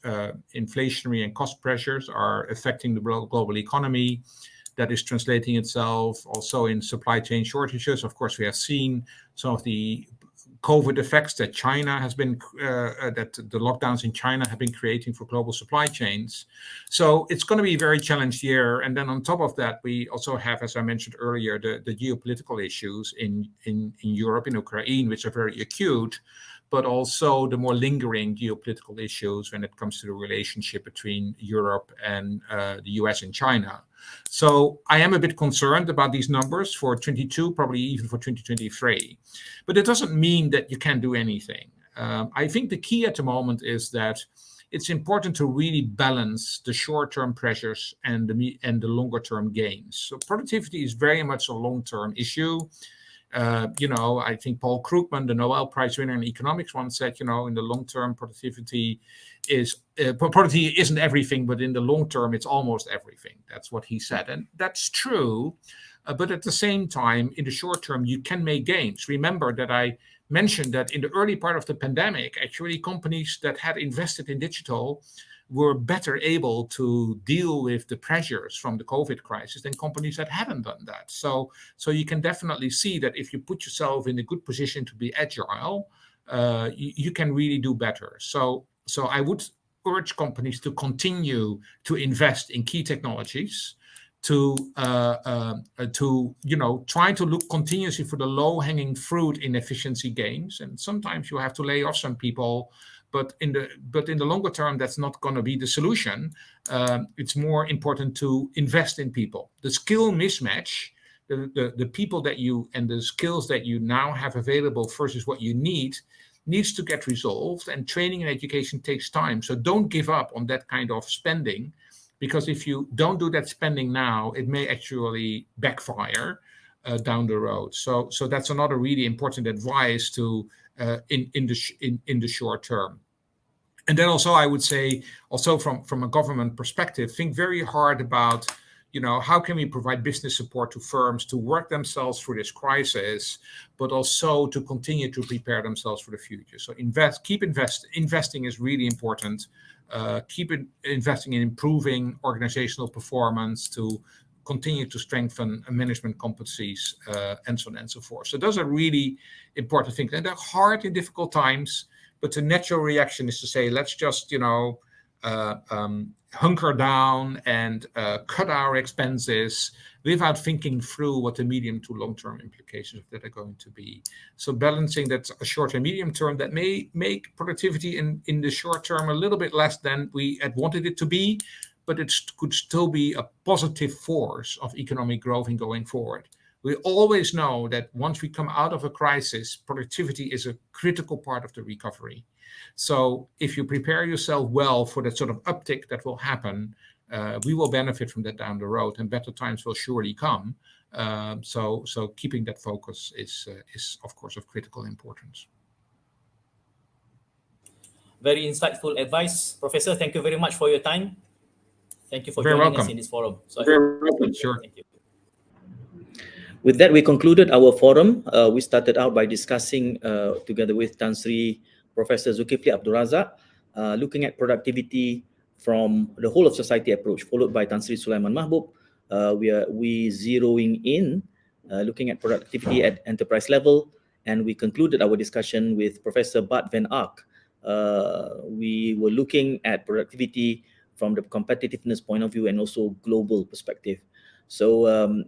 inflationary and cost pressures are affecting the global economy. that is translating itself also in supply chain shortages. Of course, we have seen some of the COVID effects that China has been, that the lockdowns in China have been creating for global supply chains. So it's going to be a very challenged year. And then on top of that, we also have, as I mentioned earlier, the geopolitical issues in Europe, in Ukraine, which are very acute, but also the more lingering geopolitical issues when it comes to the relationship between Europe and the US and China. So I am a bit concerned about these numbers for 22, probably even for 2023. But it doesn't mean that you can't do anything. I think the key at the moment is that it's important to really balance the short-term pressures and the longer-term gains. So productivity is very much a long-term issue. I think Paul Krugman, the Nobel Prize winner in economics, once said, in the long term, productivity isn't everything, but in the long term, it's almost everything. That's what he said. And that's true. But at the same time, in the short term, you can make gains. Remember that I mentioned that in the early part of the pandemic, actually companies that had invested in digital were better able to deal with the pressures from the COVID crisis than companies that hadn't done that. So you can definitely see that if you put yourself in a good position to be agile, you can really do better. So I would urge companies to continue to invest in key technologies, to try to look continuously for the low-hanging fruit in efficiency gains. And sometimes you have to lay off some people. But in the longer term, that's not going to be the solution. It's more important to invest in people. The skill mismatch, the people that you and the skills that you now have available versus what you needs to get resolved. And training and education takes time. So don't give up on that kind of spending, because if you don't do that spending now, it may actually backfire down the road. So that's another really important advice to in the short term. And then also I would say, also from a government perspective, think very hard about, how can we provide business support to firms to work themselves through this crisis, but also to continue to prepare themselves for the future. So investing is really important. Keep investing in improving organizational performance to continue to strengthen management competencies, and so on and so forth. So those are really important things. And they're hard in difficult times, but the natural reaction is to say, let's just, hunker down and cut our expenses without thinking through what the medium to long-term implications of that are going to be. So balancing that short and medium term, that may make productivity in the short term a little bit less than we had wanted it to be, but it could still be a positive force of economic growth in going forward. We always know that once we come out of a crisis, productivity is a critical part of the recovery. So if you prepare yourself well for that sort of uptick that will happen, we will benefit from that down the road, and better times will surely come. So keeping that focus is of course of critical importance.
Very insightful advice, Professor. Thank you very much for your time. Thank you for
Very
joining
welcome.
us in this forum. So
Sure.
Thank you. With that, we concluded our forum. We started out by discussing, together with Tan Sri Professor Dzulkifli Abdul Razak, looking at productivity from the whole of society approach, followed by Tan Sri Sulaiman Mahbob. We zeroing in, looking at productivity at enterprise level, and we concluded our discussion with Professor Bart van Ark. We were looking at productivity from the competitiveness point of view and also global perspective. So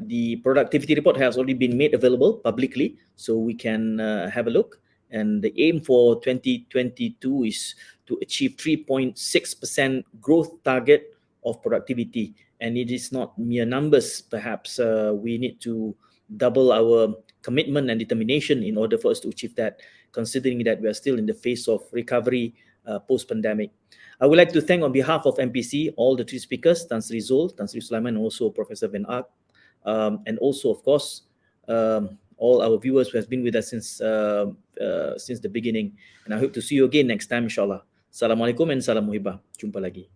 the productivity report has already been made available publicly, so we can have a look. And the aim for 2022 is to achieve 3.6% growth target of productivity. And it is not mere numbers. Perhaps we need to double our commitment and determination in order for us to achieve that, considering that we are still in the phase of recovery post-pandemic. I would like to thank on behalf of MPC all the three speakers, Tan Sri Zul, Tan Sri Sulaiman, and also Professor van Ark, and also, of course, all our viewers who have been with us since the beginning. And I hope to see you again next time, inshallah. Assalamualaikum and salam muhibah. Jumpa lagi.